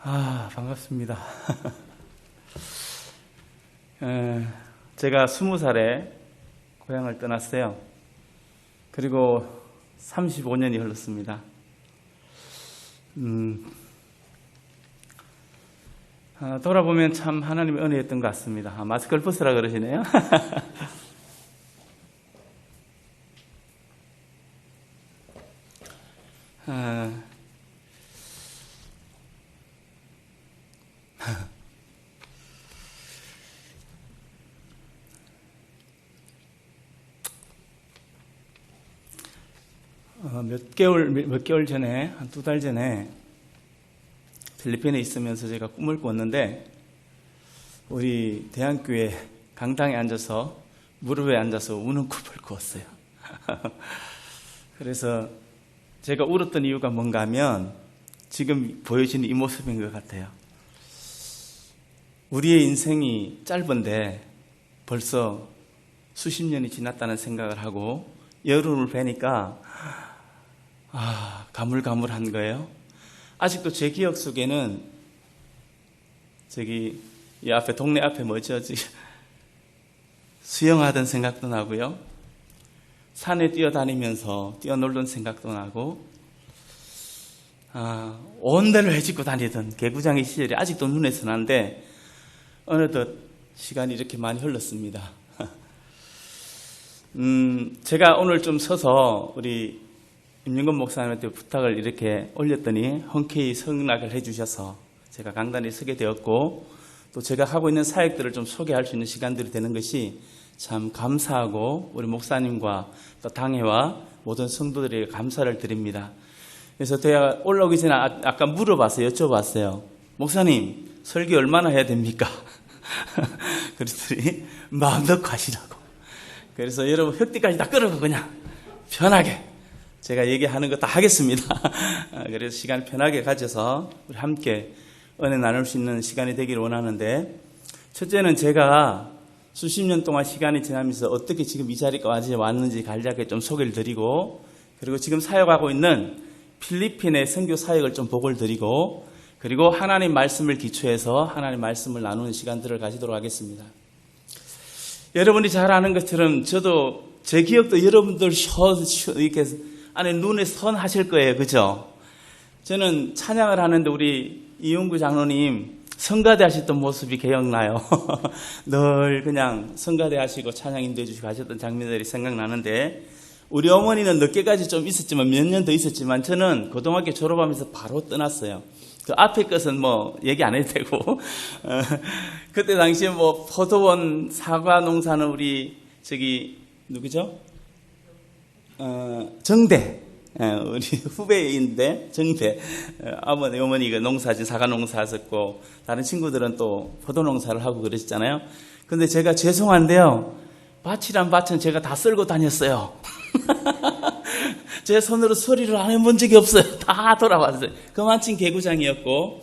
반갑습니다. 제가 20살에 고향을 떠났어요. 그리고 35년이 흘렀습니다. 돌아보면 참 하나님의 은혜였던 것 같습니다. 마스크를 벗으라 그러시네요. 몇 개월 전에, 한 2달 전에 필리핀에 있으면서 제가 꿈을 꿨는데, 우리 대한교회 강당에 앉아서, 무릎에 앉아서 우는 꿈을 꾸었어요. 그래서 제가 울었던 이유가 뭔가 하면, 지금 보여지는 이 모습인 것 같아요. 우리의 인생이 짧은데 벌써 수십 년이 지났다는 생각을 하고, 여름을 뵈니까 가물가물한 거예요. 아직도 제 기억 속에는 저기 이 앞에 동네 앞에 뭐죠? 수영하던 생각도 나고요. 산에 뛰어다니면서 뛰어놀던 생각도 나고, 온 데를 헤집고 다니던 개구장의 시절이 아직도 눈에서 나는데 어느덧 시간이 이렇게 많이 흘렀습니다. 제가 오늘 좀 서서 우리 임영건 목사님한테 부탁을 이렇게 올렸더니 흔쾌히 승낙을 해주셔서 제가 강단에 서게 되었고, 또 제가 하고 있는 사역들을 좀 소개할 수 있는 시간들이 되는 것이 참 감사하고, 우리 목사님과 또 당회와 모든 성도들에게 감사를 드립니다. 그래서 제가 올라오기 전에 아까 물어봤어요. 여쭤봤어요. 목사님, 설교 얼마나 해야 됩니까? 그랬더니 마음 놓고 하시라고. 그래서 여러분 흑띠까지 다 끌어가 그냥 편하게 제가 얘기하는 거 다 하겠습니다. 그래서 시간 편하게 가져서 우리 함께 은혜 나눌 수 있는 시간이 되기를 원하는데, 첫째는 제가 수십 년 동안 시간이 지나면서 어떻게 지금 이 자리까지 왔는지 간략하게 좀 소개를 드리고, 그리고 지금 사역하고 있는 필리핀의 선교 사역을 좀 보고를 드리고, 그리고 하나님 말씀을 기초해서 하나님 말씀을 나누는 시간들을 가지도록 하겠습니다. 여러분이 잘 아는 것처럼 저도 제 기억도 여러분들 이렇게 안에 눈에 선하실 거예요. 그죠? 저는 찬양을 하는데 우리 이용구 장로님 성가대 하셨던 모습이 기억나요. 늘 그냥 성가대 하시고 찬양 인도해 주시고 하셨던 장면들이 생각나는데, 우리 어머니는 늦게까지 좀 있었지만, 몇 년 더 있었지만, 저는 고등학교 졸업하면서 바로 떠났어요. 그 앞에 것은 뭐 얘기 안 해도 되고, 그때 당시에 뭐 포도원 사과 농사는 우리 누구죠? 정대, 우리 후배인데 정대 어머니가 사과 농사 하셨고, 다른 친구들은 또 포도 농사를 하고 그러셨잖아요. 근데 제가 죄송한데요, 밭이란 밭은 제가 다 쓸고 다녔어요. 제 손으로 소리를 안 해본 적이 없어요. 다 돌아왔어요. 그만큼 개구장이었고,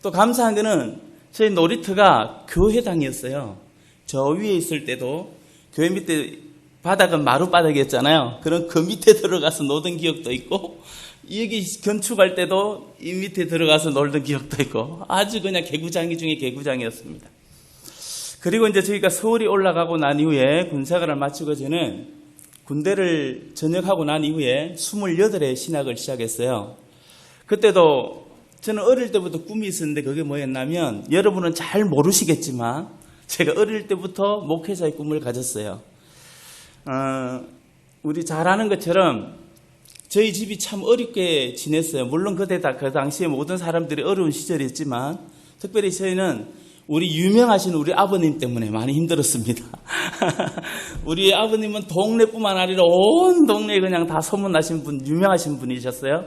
또 감사한 거는 저희 놀이터가 교회당이었어요. 저 위에 있을 때도 교회 밑에 바닥은 마룻바닥이었잖아요. 그럼 그 밑에 들어가서 놀던 기억도 있고, 여기 건축할 때도 이 밑에 들어가서 놀던 기억도 있고, 아주 그냥 개구장이 중에 개구장이었습니다. 그리고 이제 저희가 서울이 올라가고 난 이후에 군생활을 마치고 저는 군대를 전역하고 난 이후에 28회 신학을 시작했어요. 그때도 저는 어릴 때부터 꿈이 있었는데, 그게 뭐였냐면, 여러분은 잘 모르시겠지만 제가 어릴 때부터 목회자의 꿈을 가졌어요. 우리 잘 아는 것처럼 저희 집이 참 어렵게 지냈어요. 물론 그 당시에 모든 사람들이 어려운 시절이었지만, 특별히 저희는 우리 유명하신 우리 아버님 때문에 많이 힘들었습니다. 우리 아버님은 동네뿐만 아니라 온 동네에 그냥 다 소문나신 분, 유명하신 분이셨어요.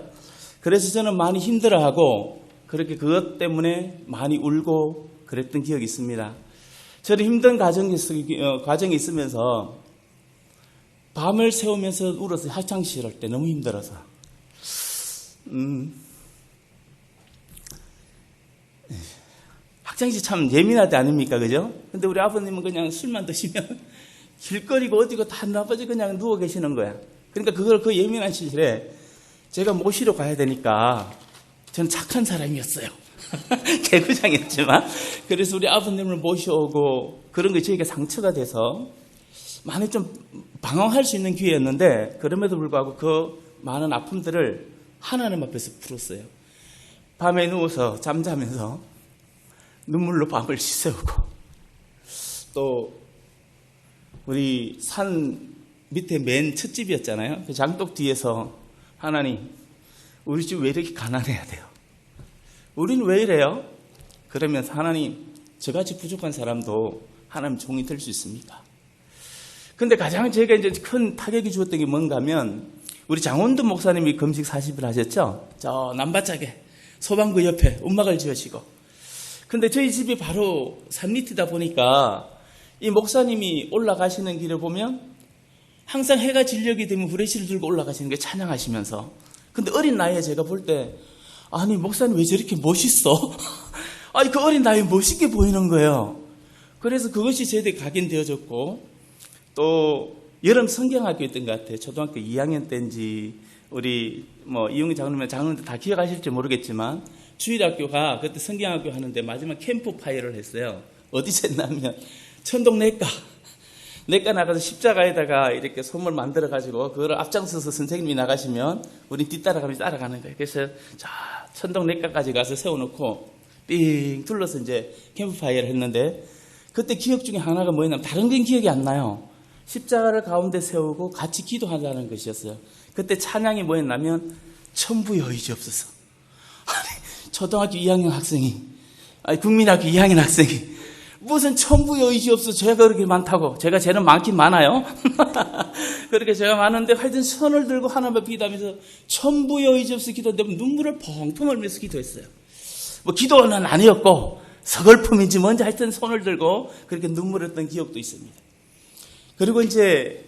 그래서 저는 많이 힘들어하고, 그렇게 그것 때문에 많이 울고 그랬던 기억이 있습니다. 저는 힘든 과정이 있으면서 밤을 새우면서 울었어요. 학창시절 할 때 너무 힘들어서. 학창시 참 예민할 때 아닙니까? 그죠? 근데 우리 아버님은 그냥 술만 드시면 길거리고 어디고 다 나빠져 그냥 누워 계시는 거야. 그러니까 그 예민한 시절에 제가 모시러 가야 되니까 저는 착한 사람이었어요. 개구장이었지만. 그래서 우리 아버님을 모셔오고 그런 게 저희가 상처가 돼서 많이 좀 방황할 수 있는 기회였는데, 그럼에도 불구하고 그 많은 아픔들을 하나님 앞에서 풀었어요. 밤에 누워서 잠자면서 눈물로 밤을 지새우고, 또 우리 산 밑에 맨 첫 집이었잖아요. 그 장독 뒤에서 하나님, 우리 집 왜 이렇게 가난해야 돼요? 우린 왜 이래요? 그러면서 하나님, 저같이 부족한 사람도 하나님 종이 될 수 있습니까? 근데 가장 제가 이제 큰 타격이 주었던 게 뭔가 하면, 우리 장원도 목사님이 금식 40일 하셨죠? 저 남바짝에 소방구 옆에 움막을 지으시고. 근데 저희 집이 바로 산 밑이다 보니까 이 목사님이 올라가시는 길을 보면 항상 해가 진력이 되면 후레쉬를 들고 올라가시는 게 찬양하시면서. 근데 어린 나이에 제가 볼 때, 아니 목사님 왜 저렇게 멋있어? 아니 그 어린 나이에 멋있게 보이는 거예요. 그래서 그것이 저에게 각인되어졌고, 또 여름 성경학교였던 것 같아요. 초등학교 2학년 때인지 우리 이용희 장로님들 다 기억하실지 모르겠지만, 주일학교가 그때 성경학교 하는데 마지막 캠프 파이어를 했어요. 어디서 했냐면 천동 내과 나가서 십자가에다가 이렇게 솜을 만들어 가지고 그걸 앞장서서 선생님이 나가시면 우리 뒤따라가면서 따라가는 거예요. 그래서 자 천동 내과까지 가서 세워놓고 삥 둘러서 이제 캠프파이어를 했는데, 그때 기억 중에 하나가 뭐였냐면, 다른 건 기억이 안 나요. 십자가를 가운데 세우고 같이 기도하자는 것이었어요. 그때 찬양이 뭐였냐면 천부의 의지없어서. 아니, 초등학교 2학년 학생이, 아니 국민학교 2학년 학생이 무슨 천부의 의지 없어. 제가 그렇게 많다고. 제가 쟤는 많긴 많아요. 그렇게 제가 많은데 하여튼 손을 들고 하나님 앞에 기도하면서 천부의 의지 없어 기도했는데 눈물을 펑펑 흘리면서 기도했어요. 뭐 기도는 아니었고 서글픔인지 뭔지 하여튼 손을 들고 그렇게 눈물을 흘렸던 기억도 있습니다. 그리고 이제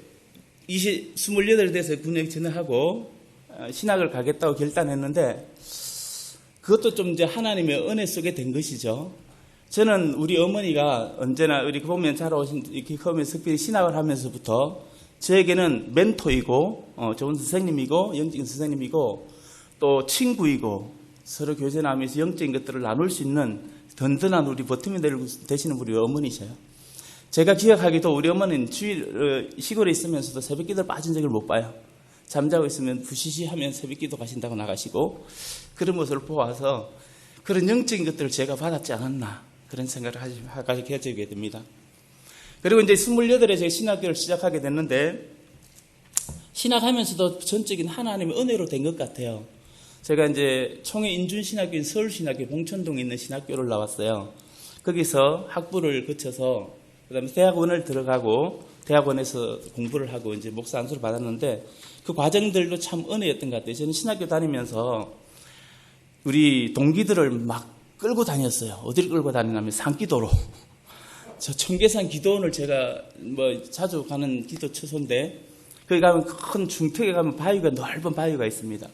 28 돼서 군에 전역하고 신학을 가겠다고 결단했는데, 그것도 좀 이제 하나님의 은혜 속에 된 것이죠. 저는 우리 어머니가 언제나 우리 보면 자라오신 이렇게 커면서 특별히 신학을 하면서부터 저에게는 멘토이고 좋은 선생님이고 영적인 선생님이고 또 친구이고 서로 교제나면서 영적인 것들을 나눌 수 있는 든든한 우리 버팀이 되시는 우리 어머니셔요. 제가 기억하기도 우리 어머니는 시골에 있으면서도 새벽 기도를 빠진 적을 못 봐요. 잠자고 있으면 부시시 하면 새벽 기도 가신다고 나가시고, 그런 모습을 보아서 그런 영적인 것들을 제가 받았지 않았나, 그런 생각을 하게 되게 됩니다. 그리고 이제 28에 제가 신학교를 시작하게 됐는데, 신학하면서도 전적인 하나님의 은혜로 된 것 같아요. 제가 이제 총회 인준신학교인 서울신학교 봉천동에 있는 신학교를 나왔어요. 거기서 학부를 거쳐서 그다음에 대학원을 들어가고 대학원에서 공부를 하고 이제 목사 안수를 받았는데, 그 과정들도 참 은혜였던 것 같아요. 저는 신학교 다니면서 우리 동기들을 막 끌고 다녔어요. 어디를 끌고 다니냐면 산기도로. 저 청계산 기도원을 제가 자주 가는 기도 처소인데, 거기 가면 큰 중턱에 가면 바위가, 넓은 바위가 있습니다.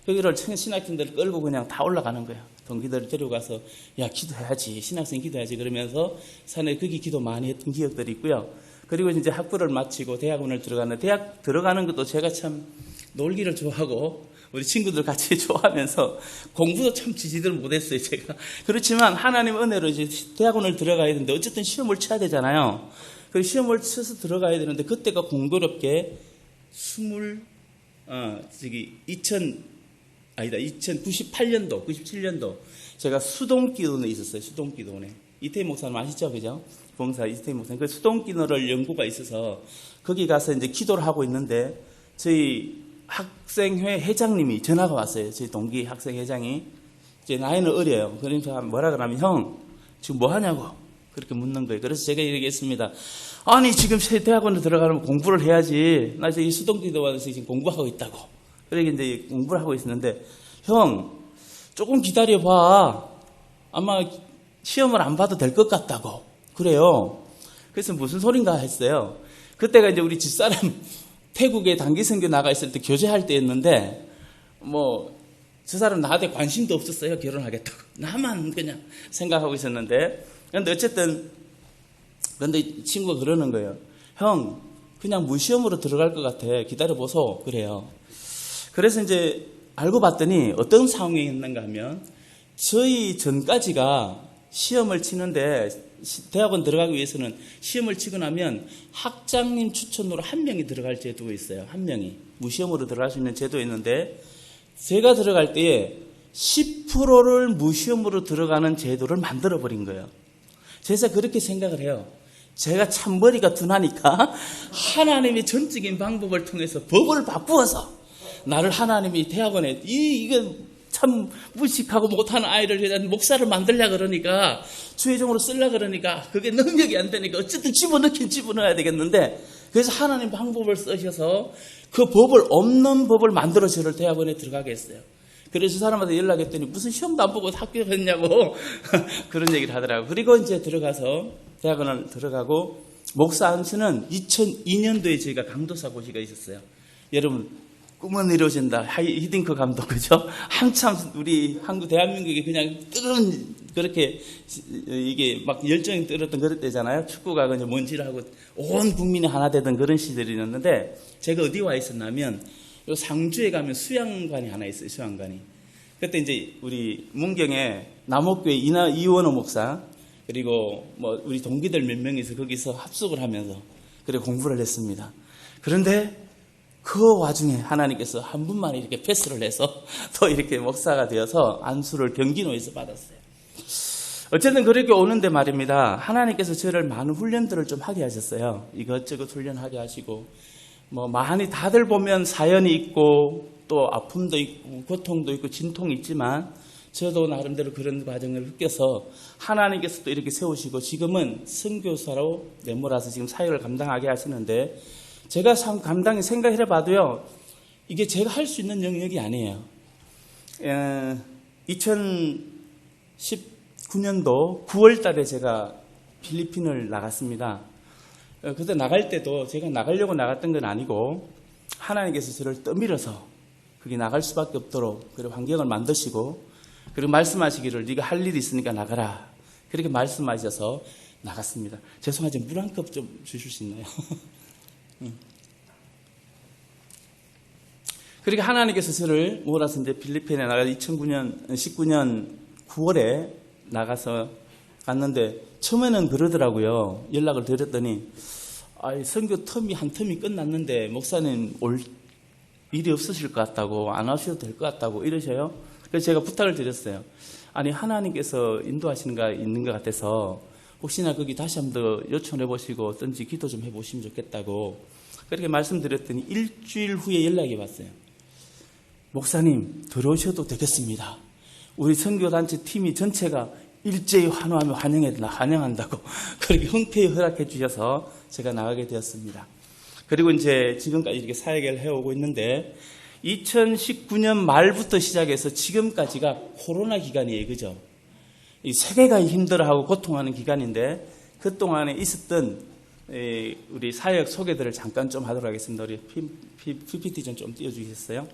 거기를 신학생들을 끌고 그냥 다 올라가는 거예요. 동기들을 데려가서 야 기도해야지, 신학생 기도해야지 그러면서 산에 거기 기도 많이 했던 기억들이 있고요. 그리고 이제 학부를 마치고 대학원을 들어가는데, 대학 들어가는 것도 제가 참 놀기를 좋아하고 우리 친구들 같이 좋아하면서 공부도 참 지지들 못했어요 제가. 그렇지만 하나님 은혜로 이제 대학원을 들어가야 되는데 어쨌든 시험을 쳐야 되잖아요. 그 시험을 쳐서 들어가야 되는데, 그때가 공교롭게 2098년도, 97년도 제가 수동기도원에 있었어요. 수동기도원에. 이태희 목사님 아시죠? 그죠? 봉사 이태희 목사님. 그 수동기도를 연구가 있어서 거기 가서 이제 기도를 하고 있는데, 저희 학생회 회장님이 전화가 왔어요. 저희 동기 학생회장이. 이제 나이는 어려요. 그러니까 뭐라 그러면, 형, 지금 뭐 하냐고 그렇게 묻는 거예요. 그래서 제가 얘기했습니다. 아니, 지금 대학원에 들어가려면 공부를 해야지. 나 지금 수동기도원에서 지금 공부하고 있다고. 그러게 이제 공부를 하고 있었는데, 형, 조금 기다려봐. 아마 시험을 안 봐도 될 것 같다고. 그래요. 그래서 무슨 소린가 했어요. 그때가 이제 우리 집사람 태국에 단기 선교 나가 있을 때 교제할 때였는데, 저 사람 나한테 관심도 없었어요. 결혼하겠다고. 나만 그냥 생각하고 있었는데, 그런데 어쨌든, 그런데 친구가 그러는 거예요. 형, 그냥 무시험으로 들어갈 것 같아. 기다려보소. 그래요. 그래서 이제 알고 봤더니 어떤 상황이 있는가 하면, 저희 전까지가 시험을 치는데 대학원 들어가기 위해서는 시험을 치고 나면 학장님 추천으로 한 명이 들어갈 제도가 있어요. 한 명이. 무시험으로 들어갈 수 있는 제도가 있는데 제가 들어갈 때에 10%를 무시험으로 들어가는 제도를 만들어버린 거예요. 제가 그렇게 생각을 해요. 제가 참 머리가 둔하니까 하나님의 전적인 방법을 통해서 법을 바꾸어서 나를 하나님이 대학원에 이게 참 무식하고 못하는 아이를 목사를 만들려고 그러니까 주의종으로 쓰려고 그러니까 그게 능력이 안 되니까 어쨌든 집어넣어야 되겠는데 그래서 하나님 방법을 쓰셔서 그 법을 없는 법을 만들어 저를 대학원에 들어가게 했어요. 그래서 사람한테 연락했더니 무슨 시험도 안 보고 합격했냐고 그런 얘기를 하더라고요. 그리고 이제 들어가서 대학원을 들어가고 목사 안수는 2002년도에 저희가 강도사 고시가 있었어요. 여러분 꿈은 이루어진다. 히딩크 감독 그죠? 한참 우리 한국 대한민국이 그냥 뜨거운 그렇게 이게 막 열정이 뜨었던 그럴 때잖아요. 축구가 그냥 먼지를 하고 온 국민이 하나 되던 그런 시절이었는데 제가 어디 와 있었냐면 요 상주에 가면 수양관이 하나 있어요. 수양관이. 그때 이제 우리 문경에 남옥교회 이원호 목사 그리고 뭐 우리 동기들 몇 명이서 거기서 합숙을 하면서 그래 공부를 했습니다. 그런데 그 와중에 하나님께서 한 분만 이렇게 패스를 해서 또 이렇게 목사가 되어서 안수를 경기노에서 받았어요. 어쨌든 그렇게 오는데 말입니다. 하나님께서 저를 많은 훈련들을 좀 하게 하셨어요. 이것저것 훈련하게 하시고 뭐 많이 다들 보면 사연이 있고 또 아픔도 있고 고통도 있고 진통이 있지만 저도 나름대로 그런 과정을 느껴서 하나님께서 또 이렇게 세우시고 지금은 선교사로 내몰아서 지금 사역을 감당하게 하시는데 제가 감당히 생각해 봐도요, 이게 제가 할 수 있는 영역이 아니에요. 2019년도 9월 달에 제가 필리핀을 나갔습니다. 그때 나갈 때도 제가 나가려고 나갔던 건 아니고 하나님께서 저를 떠밀어서 거기 나갈 수밖에 없도록 그런 환경을 만드시고 그리고 말씀하시기를 네가 할 일이 있으니까 나가라. 그렇게 말씀하셔서 나갔습니다. 죄송하지만 물 한 컵 좀 주실 수 있나요? 그렇게 하나님께서 저를 몰아서 이제 필리핀에 나가 2019년 9월에 나가서 갔는데 처음에는 그러더라고요. 연락을 드렸더니 선교 텀이 한 텀이 끝났는데 목사님 올 일이 없으실 것 같다고 안 하셔도 될 것 같다고 이러셔요. 그래서 제가 부탁을 드렸어요. 아니 하나님께서 인도하시는 거 있는 것 같아서 혹시나 거기 다시 한번 더 요청해 보시고 어떤지 기도 좀 해보시면 좋겠다고 그렇게 말씀드렸더니 일주일 후에 연락이 왔어요. 목사님 들어오셔도 되겠습니다. 우리 선교단체 팀이 전체가 일제히 환호하며 환영한다고 그렇게 흔쾌히 허락해 주셔서 제가 나가게 되었습니다. 그리고 이제 지금까지 이렇게 사역을 해오고 있는데 2019년 말부터 시작해서 지금까지가 코로나 기간이에요. 그죠? 이 세계가 힘들어하고 고통하는 기간인데 그동안에 있었던 우리 사역 소개들을 잠깐 좀 하도록 하겠습니다. 우리 PPT 좀 띄워주시겠어요?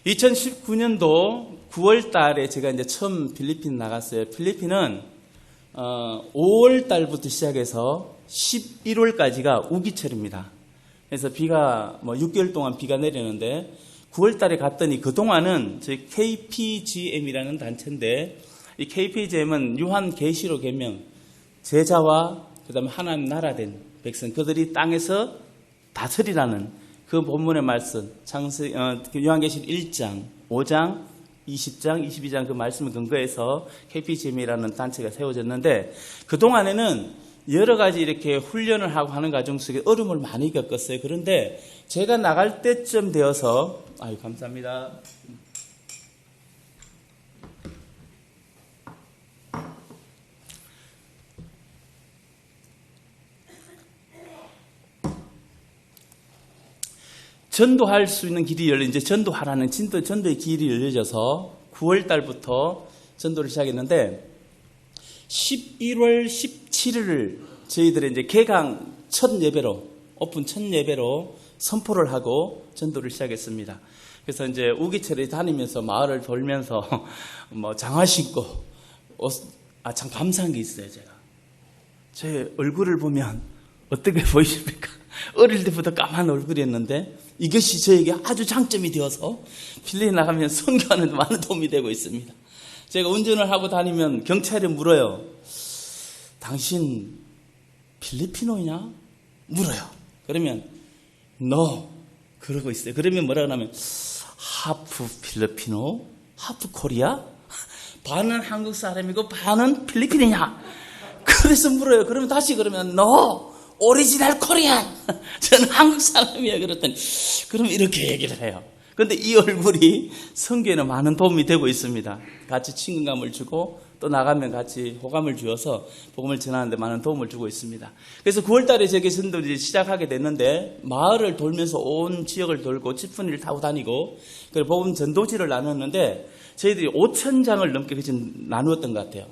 2019년도 9월 달에 제가 이제 처음 필리핀 나갔어요. 필리핀은 5월 달부터 시작해서 11월까지가 우기철입니다. 그래서 비가 6개월 동안 비가 내리는데 9월 달에 갔더니 그동안은 저희 KPGM이라는 단체인데 이 KPGM은 유한 계시로 개명 제자와 그다음에 하나님 나라 된 백성 그들이 땅에서 다스리라는 그 본문의 말씀 요한계시록 1장, 5장, 20장, 22장 그 말씀을 근거해서 KPGM이라는 단체가 세워졌는데 그동안에는 여러 가지 이렇게 훈련을 하고 하는 과정 속에 어려움을 많이 겪었어요. 그런데 제가 나갈 때쯤 되어서 감사합니다. 전도할 수 있는 길이 이제 전도하라는 전도의 길이 열려져서 9월 달부터 전도를 시작했는데 11월 17일을 저희들의 이제 개강 첫 예배로 오픈 첫 예배로 선포를 하고 전도를 시작했습니다. 그래서 이제 우기철에 다니면서 마을을 돌면서 장화 신고 참 감사한 게 있어요. 제가 제 얼굴을 보면 어떻게 보이십니까? 어릴 때부터 까만 얼굴이었는데 이것이 저에게 아주 장점이 되어서 필리핀에 나가면 선교하는 데 많은 도움이 되고 있습니다. 제가 운전을 하고 다니면 경찰이 물어요. 당신 필리핀어이냐? 물어요. 그러면 no 그러고 있어요. 그러면 뭐라 하냐면 하프 필리핀어? 하프 코리아? 반은 한국 사람이고 반은 필리핀이냐? 그래서 물어요. 그러면 다시 그러면 no 오리지널 코리안. 저는 한국 사람이에요. 그랬더니 그럼 이렇게 얘기를 해요. 그런데 이 얼굴이 선교에는 많은 도움이 되고 있습니다. 같이 친근감을 주고 또 나가면 같이 호감을 주어서 복음을 전하는데 많은 도움을 주고 있습니다. 그래서 9월 달에 저기 전도를 시작하게 됐는데 마을을 돌면서 온 지역을 돌고 지프니를 타고 다니고 그리고 복음 전도지를 나눴는데 저희들이 5,000장을 넘게 나누었던 것 같아요.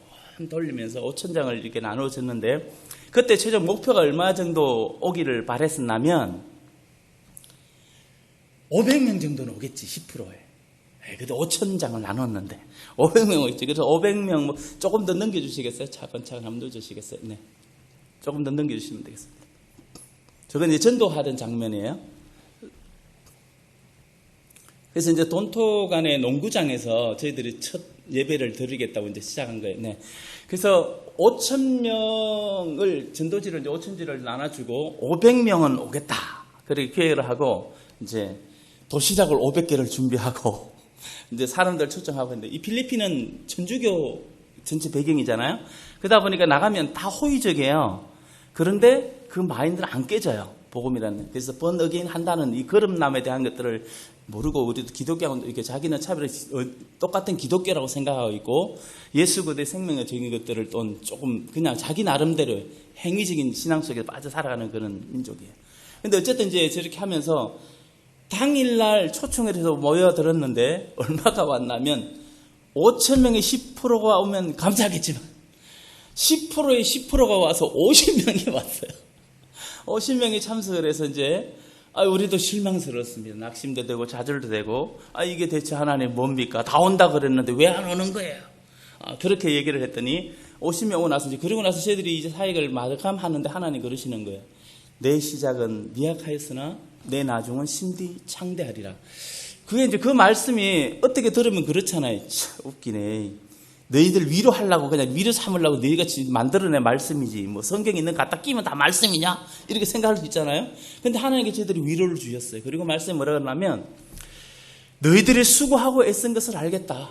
돌리면서 5,000장을 이렇게 나누어졌는데 그때 최종 목표가 얼마 정도 오기를 바랬었냐면 500명 정도는 오겠지 10%에. 그래도 5,000장을 나눴는데 500명 오겠지. 그래서 500명 뭐 조금 더 넘겨주시겠어요? 차근차근 한번 넣어주시겠어요? 네, 조금 더 넘겨주시면 되겠습니다. 저건 이제 전도하던 장면이에요. 그래서 이제 돈토간의 농구장에서 저희들이 첫 예배를 드리겠다고 이제 시작한 거예요. 네. 그래서 5,000명을 전도지를 이제 5,000지를 나눠주고 500명은 오겠다. 그렇게 계획을 하고 이제 도시락을 500개를 준비하고 이제 사람들 초청하고 있는데 이 필리핀은 천주교 전체 배경이잖아요. 그러다 보니까 나가면 다 호의적이에요. 그런데 그 마인드는 안 깨져요. 복음이라는. 그래서 번어게인 한다는 이 거듭남에 대한 것들을 모르고 우리도 기독교하고 이렇게 자기는 차별을 똑같은 기독교라고 생각하고 있고 예수 그리스도의 생명적인 것들을 또 조금 그냥 자기 나름대로 행위적인 신앙 속에 빠져 살아가는 그런 민족이에요. 근데 어쨌든 이제 저렇게 하면서 당일날 초청을 해서 모여들었는데 얼마가 왔냐면 5,000명의 10%가 오면 감사하겠지만 10%의 10%가 와서 50명이 왔어요. 50명이 참석을 해서 이제 우리도 실망스럽습니다. 낙심도 되고 좌절도 되고 이게 대체 하나님 뭡니까? 다 온다 그랬는데 왜 안 오는 거예요? 그렇게 얘기를 했더니 50명 오고 나서 이제 그러고 나서 저희들이 이제 사역을 마감하는데 하나님 그러시는 거예요. 내 시작은 미약하였으나 내 나중은 심디 창대하리라. 그게 이제 그 말씀이 어떻게 들으면 그렇잖아요. 참 웃기네. 너희들 위로하려고 그냥 위로 삼으려고 너희가 만들어낸 말씀이지 뭐 성경에 있는 거 갖다 끼면 다 말씀이냐 이렇게 생각할 수 있잖아요. 근데 하나님께 저희들이 위로를 주셨어요. 그리고 말씀이 뭐라 그러냐면 너희들이 수고하고 애쓴 것을 알겠다.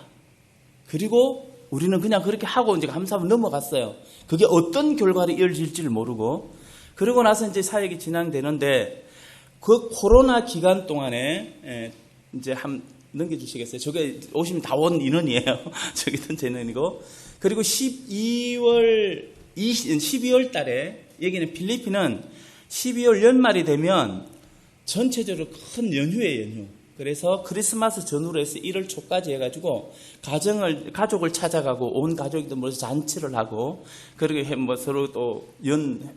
그리고 우리는 그냥 그렇게 하고 이제 감사하면 넘어갔어요. 그게 어떤 결과를 이어질지를 모르고 그러고 나서 이제 사역이 진행되는데 그 코로나 기간 동안에 이제 넘겨주시겠어요? 저게 오시면 다 온 인원이에요. 저기 전체 인원이고. 그리고 12월 달에, 여기는 필리핀은 12월 연말이 되면 전체적으로 큰 연휴예요, 연휴. 그래서 크리스마스 전후로 해서 1월 초까지 해가지고 가족을 찾아가고 온 가족들 모여서 잔치를 하고 그리고 뭐 서로 또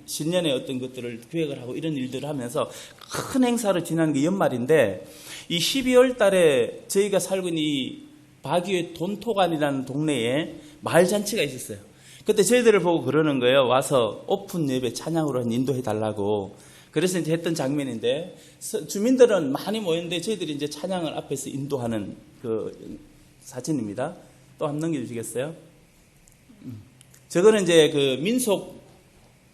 신년의 어떤 것들을 기획을 하고 이런 일들을 하면서 큰 행사를 지나는 게 연말인데 이 12월 달에 저희가 살고 있는 이 바기오의 돈토간이라는 동네에 마을 잔치가 있었어요. 그때 저희들을 보고 그러는 거예요. 와서 오픈 예배 찬양으로 인도해 달라고. 그래서 이제 했던 장면인데 주민들은 많이 모였는데 저희들이 이제 찬양을 앞에서 인도하는 그 사진입니다. 또 한번 넘겨주시겠어요? 저거는 이제 그 민속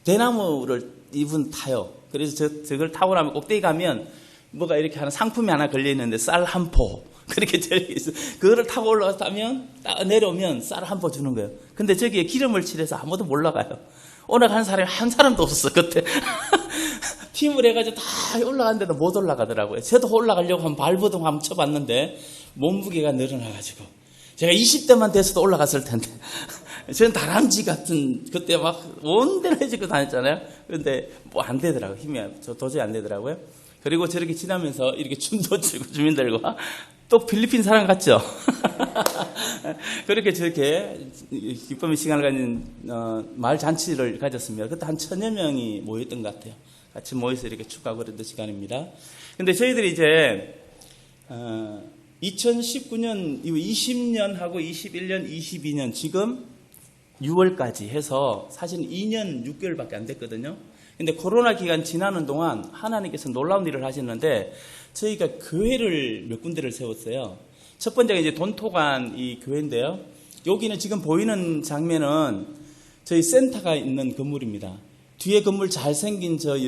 대나무를 이분 타요. 그래서 저걸 타고 나면 꼭대기 가면 뭐가 이렇게 하는 상품이 하나 걸려 있는데 쌀 한 포. 그렇게 저기 있어. 그거를 타고 올라가면 내려오면 쌀 한 포 주는 거예요. 근데 저기에 기름을 칠해서 아무도 못 올라가요. 올라가는 사람이 한 사람도 없었어 그때. 팀을 해가지고 다 올라갔는데도 못 올라가더라고요. 저도 올라가려고 한번 발버둥 한번 쳐봤는데 몸무게가 늘어나가지고 제가 20대만 돼서도 올라갔을 텐데 저는 다람쥐 같은 그때 막 온데를 해지고 다녔잖아요. 그런데 뭐 안 되더라고요. 힘이 도저히 안 되더라고요. 그리고 저렇게 지나면서 이렇게 춤도 추고 주민들과 또 필리핀 사람 같죠? 그렇게 저렇게 기쁨의 시간을 가진 마을 잔치를 가졌습니다. 그때 한 1,000여 명이 모였던 것 같아요. 같이 모여서 이렇게 축하하고 그랬던 시간입니다. 근데 저희들이 이제 2019년, 20년하고 21년, 22년 지금 6월까지 해서 사실 2년 6개월밖에 안 됐거든요. 근데 코로나 기간 지나는 동안 하나님께서 놀라운 일을 하셨는데 저희가 교회를 몇 군데를 세웠어요. 첫 번째가 이제 돈토간 이 교회인데요. 여기는 지금 보이는 장면은 저희 센터가 있는 건물입니다. 뒤에 건물 잘생긴 저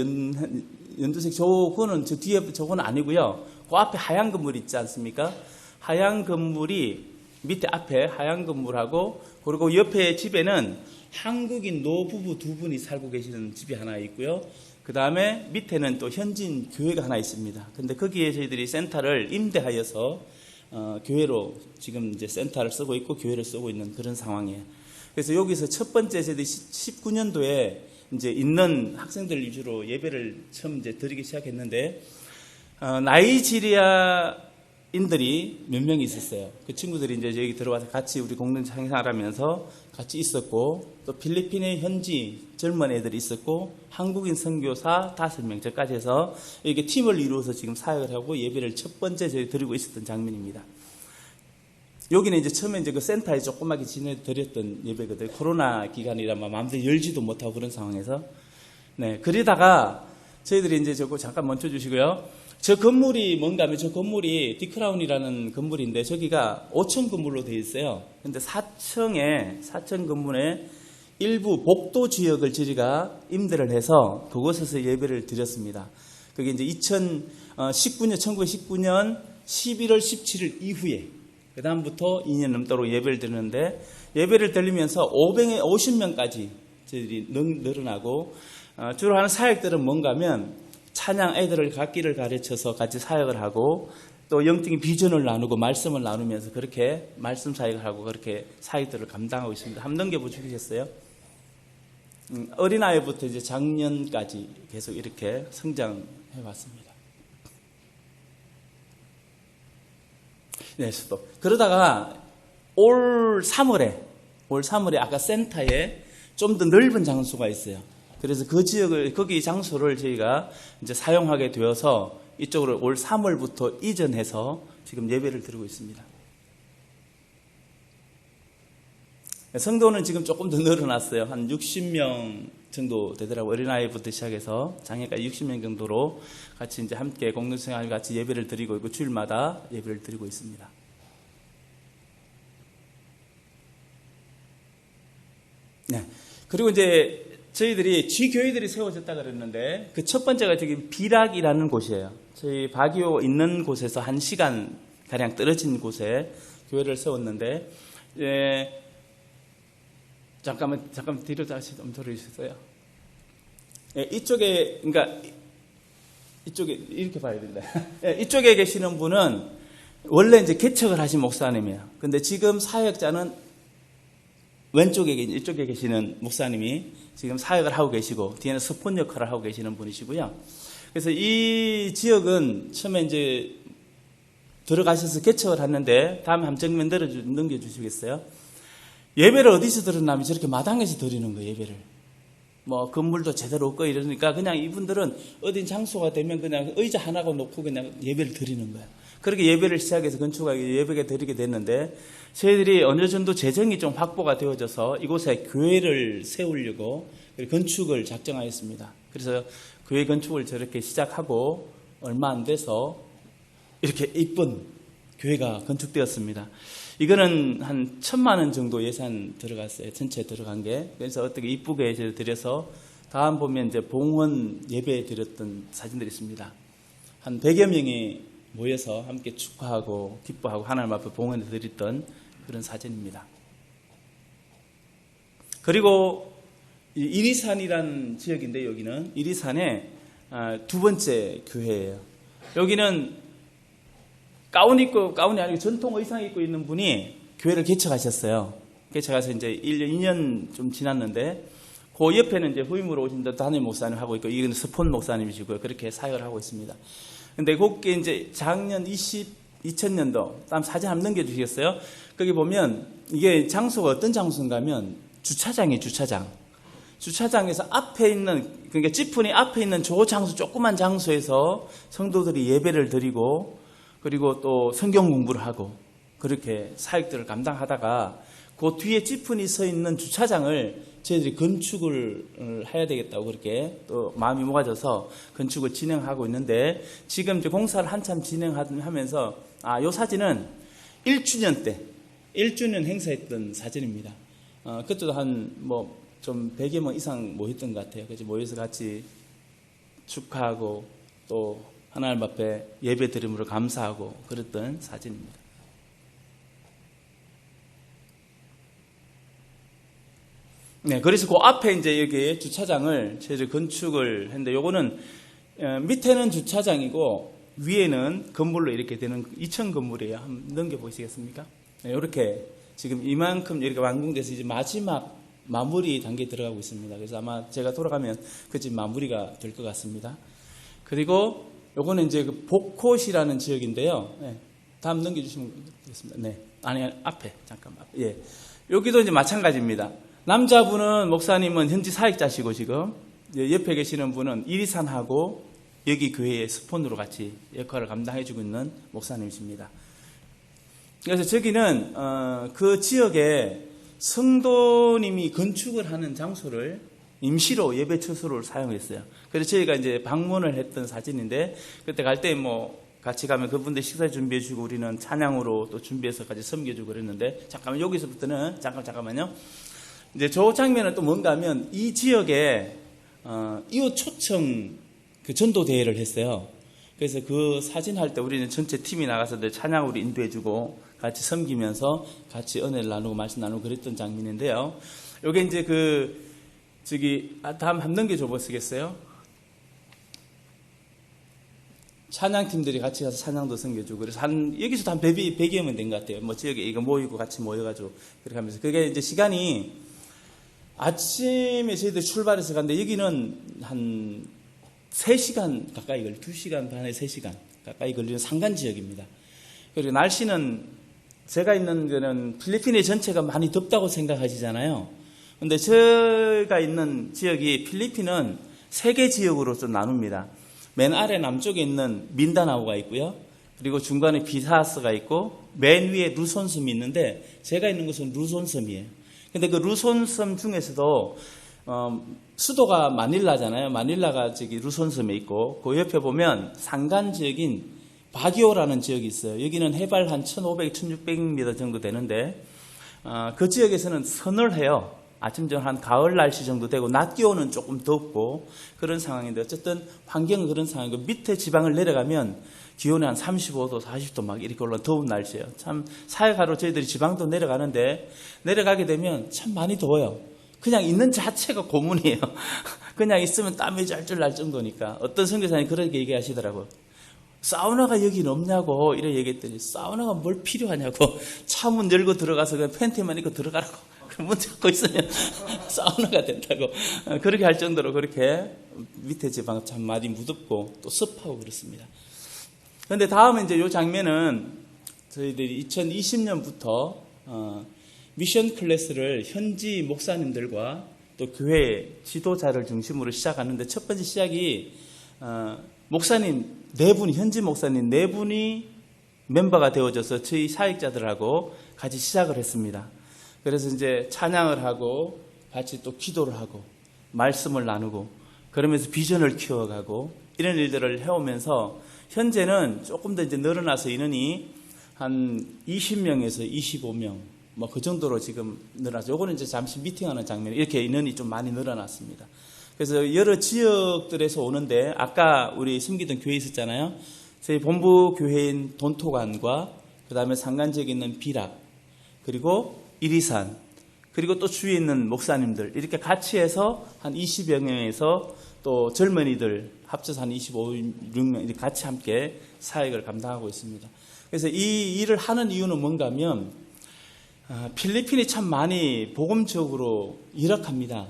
연두색 저거는 저 뒤에 저거는 아니고요. 그 앞에 하얀 건물 있지 않습니까? 하얀 건물이 밑에 앞에 하얀 건물하고 그리고 옆에 집에는 한국인 노부부 두 분이 살고 계시는 집이 하나 있고요. 그 다음에 밑에는 또 현지인 교회가 하나 있습니다. 근데 거기에 저희들이 센터를 임대하여서 교회로 지금 이제 센터를 쓰고 있고 교회를 쓰고 있는 그런 상황이에요. 그래서 여기서 첫 번째 저희들이 19년도에 이제 있는 학생들 위주로 예배를 처음 이제 드리기 시작했는데 나이지리아인들이 몇 명이 있었어요. 그 친구들이 이제 여기 들어와서 같이 우리 공동체 행사하면서 같이 있었고 또 필리핀의 현지 젊은 애들이 있었고 한국인 선교사 5명 저까지 해서 이렇게 팀을 이루어서 지금 사역을 하고 예배를 첫 번째 저희 드리고 있었던 장면입니다. 여기는 이제 처음에 이제 그 센터에 조그맣게 지내드렸던 예배거든요. 코로나 기간이라 마음대로 열지도 못하고 그런 상황에서. 네. 그러다가 저희들이 이제 저거 잠깐 멈춰주시고요. 저 건물이 뭔가 하면 저 건물이 디크라운이라는 건물인데 저기가 5층 건물로 되어 있어요. 근데 4층 건물에 일부 복도 지역을 저희가 임대를 해서 그곳에서 예배를 드렸습니다. 그게 이제 1919년 11월 17일 이후에 그 다음부터 2년 넘도록 예배를 드리는데 예배를 드리면서 50명까지 저희들이 늘어나고 주로 하는 사역들은 뭔가 하면 찬양 애들을 각기를 가르쳐서 같이 사역을 하고 또 영적인 비전을 나누고 말씀을 나누면서 그렇게 말씀 사역을 하고 그렇게 사역들을 감당하고 있습니다. 한번 넘겨보시겠어요? 어린아이부터 이제 작년까지 계속 이렇게 성장해 왔습니다. 네, 수도. 그러다가 올 3월에 아까 센터에 좀 더 넓은 장소가 있어요. 그래서 그 지역을, 거기 장소를 저희가 이제 사용하게 되어서 이쪽으로 올 3월부터 이전해서 지금 예배를 드리고 있습니다. 성도는 지금 조금 더 늘어났어요. 한 60명 정도 되더라고요. 어린아이부터 시작해서 장애까지 60명 정도로 같이 이제 함께 공동생활 같이 예배를 드리고 있고 주일마다 예배를 드리고 있습니다. 네. 그리고 이제 저희들이 G교회들이 세워졌다 그랬는데 그 첫 번째가 저기 비락이라는 곳이에요. 저희 바기오 있는 곳에서 1시간 가량 떨어진 곳에 교회를 세웠는데 잠깐만 뒤로 다시 좀 돌려주세요. 이쪽에 이렇게 봐야 됩니다. 이쪽에 계시는 분은 원래 이제 개척을 하신 목사님이에요. 근데 지금 사역자는 이쪽에 계시는 목사님이 지금 사역을 하고 계시고 뒤에는 스폰 역할을 하고 계시는 분이시고요. 그래서 이 지역은 처음에 이제 들어가셔서 개척을 했는데 다음에 한 장면 넘겨주시겠어요? 예배를 어디서 드렸냐면 저렇게 마당에서 드리는 거예요. 예배를 뭐 건물도 제대로 없고 이러니까 그냥 이분들은 어딘 장소가 되면 그냥 의자 하나가 놓고 그냥 예배를 드리는 거예요. 그렇게 예배를 시작해서 건축하게 예배가 드리게 됐는데 저희들이 어느 정도 재정이 좀 확보가 되어져서 이곳에 교회를 세우려고 건축을 작정하였습니다. 그래서 교회 건축을 저렇게 시작하고 얼마 안 돼서 이렇게 이쁜 교회가 건축되었습니다. 이거는 한 1,000만 원 정도 예산 들어갔어요. 전체 들어간 게. 그래서 어떻게 이쁘게 드려서 다음 보면 이제 봉헌 예배 드렸던 사진들이 있습니다. 한 100여 명이 모여서 함께 축하하고 기뻐하고 하나님 앞에 봉헌을 드렸던 그런 사진입니다. 그리고 이리산이라는 지역인데 여기는 이리산의 두 번째 교회예요. 여기는 가운이 아니고 전통 의상 입고 있는 분이 교회를 개척하셨어요. 개척해서 이제 1년, 2년 좀 지났는데 그 옆에는 이제 후임으로 오신 담임 목사님 하고 있고 이건 스폰 목사님이시고요. 그렇게 사역을 하고 있습니다. 근데 그게 이제 작년 2000년도 다음 사진 한번 넘겨주시겠어요? 거기 보면 이게 장소가 어떤 장소인가 하면 주차장이에요. 주차장에서 앞에 있는 그러니까 지프니 앞에 있는 저 장소 조그만 장소에서 성도들이 예배를 드리고 그리고 또 성경 공부를 하고 그렇게 사역들을 감당하다가 그 뒤에 찌푸니 서 있는 주차장을 저희들이 건축을 해야 되겠다고 그렇게 또 마음이 모아져서 건축을 진행하고 있는데, 지금 이제 공사를 한참 진행하면서 요 사진은 1주년 때 1주년 행사했던 사진입니다. 그때도 좀 100여 명 이상 모였던 것 같아요. 그래서 모여서 같이 축하하고 또 하나님 앞에 예배 드림으로 감사하고 그랬던 사진입니다. 네, 그래서 그 앞에 이제 여기 주차장을 저희들 건축을 했는데, 요거는 밑에는 주차장이고 위에는 건물로 이렇게 되는 2층 건물이에요. 한번 넘겨보시겠습니까? 네, 이렇게 지금 이만큼 이렇게 완공돼서 이제 마지막 마무리 단계에 들어가고 있습니다. 그래서 아마 제가 돌아가면 그 집 마무리가 될 것 같습니다. 그리고 요거는 이제 그 복콧이라는 지역인데요. 네, 다음 넘겨주시면 되겠습니다. 네, 아니 앞에 잠깐만. 예, 여기도 이제 마찬가지입니다. 남자분은 목사님은 현지 사역자시고 지금 옆에 계시는 분은 이리산하고 여기 교회의 스폰으로 같이 역할을 감당해주고 있는 목사님이십니다. 그래서 저기는 그 지역에 성도님이 건축을 하는 장소를 임시로 예배 처소로 사용했어요. 그래서 저희가 이제 방문을 했던 사진인데, 그때 갈 때 같이 가면 그분들 식사 준비해주고 우리는 찬양으로 또 준비해서 같이 섬겨주고 그랬는데, 잠깐만 여기서부터는 잠깐만요. 이제 저 장면은 또 뭔가 하면 이 지역에 이웃 초청 그 전도 대회를 했어요. 그래서 그 사진 할 때 우리는 전체 팀이 나가서 찬양으로 인도해주고 같이 섬기면서 같이 은혜를 나누고 말씀 나누고 그랬던 장면인데요. 요게 이제 다음 한 넘겨줘 보시겠어요? 찬양팀들이 같이 가서 찬양도 섬겨주고, 그래서 여기서도 한 100여 명 된 것 같아요. 지역에 이거 모이고 같이 모여가지고 그렇게 하면서. 그게 이제 시간이 아침에 저희들 출발해서 갔는데, 여기는 한 3시간 가까이 2시간 반에 3시간 가까이 걸리는 산간 지역입니다. 그리고 날씨는 제가 있는 데는 필리핀의 전체가 많이 덥다고 생각하시잖아요. 근데 제가 있는 지역이 필리핀은 3개 지역으로 좀 나눕니다. 맨 아래 남쪽에 있는 민다나오가 있고요. 그리고 중간에 비사스가 있고 맨 위에 루손섬이 있는데, 제가 있는 곳은 루손섬이에요. 근데 그 루손섬 중에서도 수도가 마닐라잖아요. 마닐라가 저기 루손섬에 있고, 그 옆에 보면 산간 지역인 바기오라는 지역이 있어요. 여기는 해발 한 1,500, 1,600m 정도 되는데, 그 지역에서는 서늘해요. 아침 저녁 한 가을 날씨 정도 되고, 낮 기온은 조금 덥고 그런 상황인데, 어쨌든 환경은 그런 상황이고, 밑에 지방을 내려가면 기온이 한 35도, 40도 막 이렇게 올라온 더운 날씨예요. 참 사역하러 저희들이 지방도 내려가는데, 내려가게 되면 참 많이 더워요. 그냥 있는 자체가 고문이에요. 그냥 있으면 땀이 짤줄 날 정도니까. 어떤 선교사님 그렇게 얘기하시더라고요. 사우나가 여긴 없냐고 이렇게 얘기했더니, 사우나가 뭘 필요하냐고, 차문 열고 들어가서 그냥 팬티만 입고 들어가라고, 문 닫고 있으면 사우나가 된다고, 그렇게 할 정도로 그렇게 밑에 지방 참 많이 무덥고 또 습하고 그렇습니다. 그런데 다음에 이제 이 장면은 저희들이 2020년부터 미션 클래스를 현지 목사님들과 또 교회 지도자를 중심으로 시작하는데, 첫 번째 시작이 목사님 4분이, 현지 목사님 4분이 멤버가 되어져서 저희 사역자들하고 같이 시작을 했습니다. 그래서 이제 찬양을 하고 같이 또 기도를 하고 말씀을 나누고 그러면서 비전을 키워가고 이런 일들을 해오면서, 현재는 조금 더 이제 늘어나서 인원이 한 20명에서 25명 그 정도로 지금 늘어나서, 요거는 이제 잠시 미팅하는 장면, 이렇게 인원이 좀 많이 늘어났습니다. 그래서 여러 지역들에서 오는데, 아까 우리 숨기던 교회 있었잖아요. 저희 본부 교회인 돈토관과 그 다음에 산간 지역에 있는 비락, 그리고 이리산, 그리고 또 주위에 있는 목사님들, 이렇게 같이 해서 한 20여 명에서 또 젊은이들 합쳐서 한 25명 이렇게 같이 함께 사역을 감당하고 있습니다. 그래서 이 일을 하는 이유는 뭔가 하면, 필리핀이 참 많이 복음적으로 열악합니다.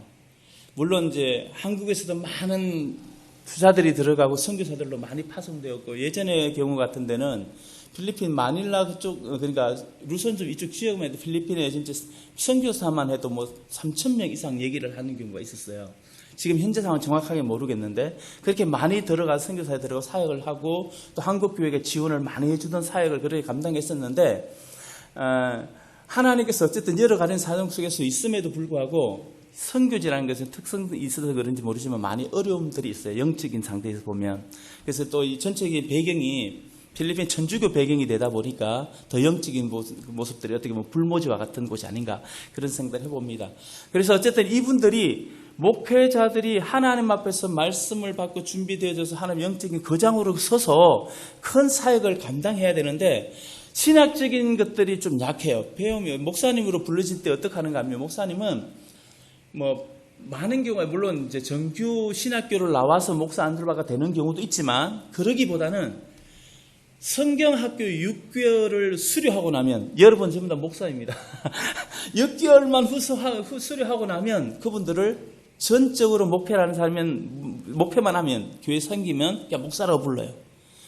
물론 이제 한국에서도 많은 투자들이 들어가고 선교사들로 많이 파송되었고, 예전의 경우 같은 데는 필리핀 마닐라 그쪽, 그러니까 루손섬 이쪽 지역만 해도 필리핀에 진짜 선교사만 해도 3,000명 이상 얘기를 하는 경우가 있었어요. 지금 현재 상황 정확하게 모르겠는데, 그렇게 많이 들어가서 선교사에 들어가고 사역을 하고, 또 한국 교회가 지원을 많이 해주던 사역을 그렇게 감당했었는데, 하나님께서 어쨌든 여러 가지 사정 속에서 있음에도 불구하고 선교지라는 것은 특성이 있어서 그런지 모르지만 많이 어려움들이 있어요. 영적인 상태에서 보면. 그래서 또 이 전체적인 배경이 필리핀 천주교 배경이 되다 보니까 더 영적인 모습들이 어떻게 보면 불모지와 같은 곳이 아닌가 그런 생각을 해봅니다. 그래서 어쨌든 이분들이 목회자들이 하나님 앞에서 말씀을 받고 준비되어져서 하나님 영적인 거장으로 서서 큰 사역을 감당해야 되는데 신학적인 것들이 좀 약해요. 배움이 목사님으로 불러질 때 어떻게 하는가 하면 목사님은 많은 경우에 물론 이제 정규 신학교를 나와서 목사 안들바가 되는 경우도 있지만 그러기보다는 성경학교 6개월을 수료하고 나면 여러분 전부 다 목사입니다. 6개월만 수료하고 나면 그분들을 전적으로 목회라는 사람은 목회만 하면 교회 생기면 그냥 목사라고 불러요.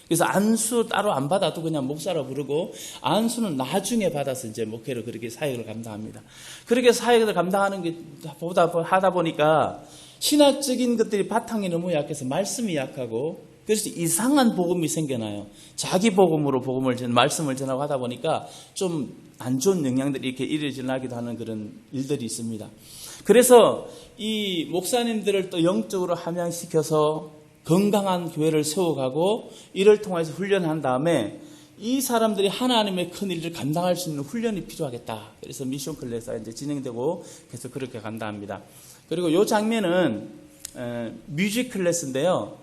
그래서 안수 따로 안 받아도 그냥 목사라고 부르고 안수는 나중에 받아서 이제 목회를 그렇게 사역을 감당합니다. 그렇게 사역을 감당하는 게 하다 보니까 신학적인 것들이 바탕이 너무 약해서 말씀이 약하고 그래서 이상한 복음이 생겨나요. 자기 복음으로 말씀을 전하고 하다 보니까 좀 안 좋은 영향들이 이렇게 일어나기도 하는 그런 일들이 있습니다. 그래서 이 목사님들을 또 영적으로 함양시켜서 건강한 교회를 세워가고 이를 통해서 훈련한 다음에 이 사람들이 하나님의 큰 일을 감당할 수 있는 훈련이 필요하겠다. 그래서 미션 클래스가 이제 진행되고 계속 그렇게 감당합니다. 그리고 이 장면은 뮤직 클래스인데요.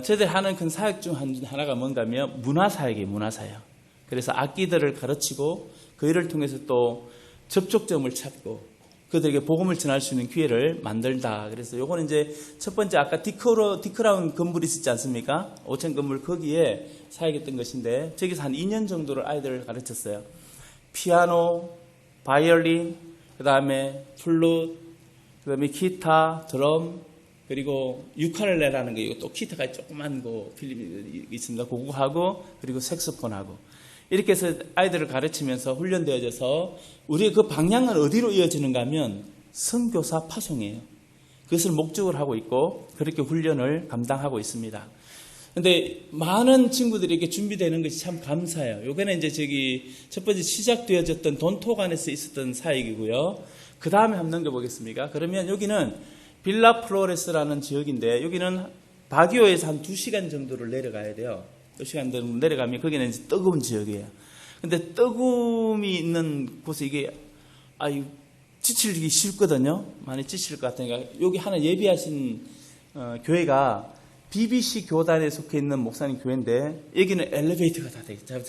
저희들 하는 큰 사역 중 하나가 뭔가 하면 문화사역이에요. 문화사역. 그래서 악기들을 가르치고 그 일을 통해서 또 접촉점을 찾고 그들에게 복음을 전할 수 있는 기회를 만들다. 그래서 요거는 이제 첫 번째 아까 디크라운 건물이 있었지 않습니까? 5층 건물 거기에 사역했던 것인데 저기서 한 2년 정도를 아이들을 가르쳤어요. 피아노, 바이올린, 그 다음에 플룻, 그 다음에 기타, 드럼, 그리고 유칼렐레라는 거, 이거 또 기타가 조그만 거 필름이 있습니다. 그거 하고, 그리고 색소폰하고. 이렇게 해서 아이들을 가르치면서 훈련되어져서 우리의 그 방향은 어디로 이어지는가 하면 선교사 파송이에요. 그것을 목적으로 하고 있고, 그렇게 훈련을 감당하고 있습니다. 근데 많은 친구들에게 준비되는 것이 참 감사해요. 요거는 이제 첫 번째 시작되어졌던 돈톡 안에서 있었던 사역이고요. 그 다음에 한번 넘겨보겠습니까? 그러면 여기는 빌라 플로레스라는 지역인데 여기는 바기오에서 한 2시간 정도를 내려가야 돼요. 2시간 정도 내려가면 거기는 이제 뜨거운 지역이에요. 근데 뜨거움이 있는 곳에 이게 지치기 쉽거든요. 많이 지칠 것 같으니까 여기 하나 예비하신 교회가 BBC 교단에 속해 있는 목사님 교회인데 여기는 엘리베이터가 다 돼 있어요.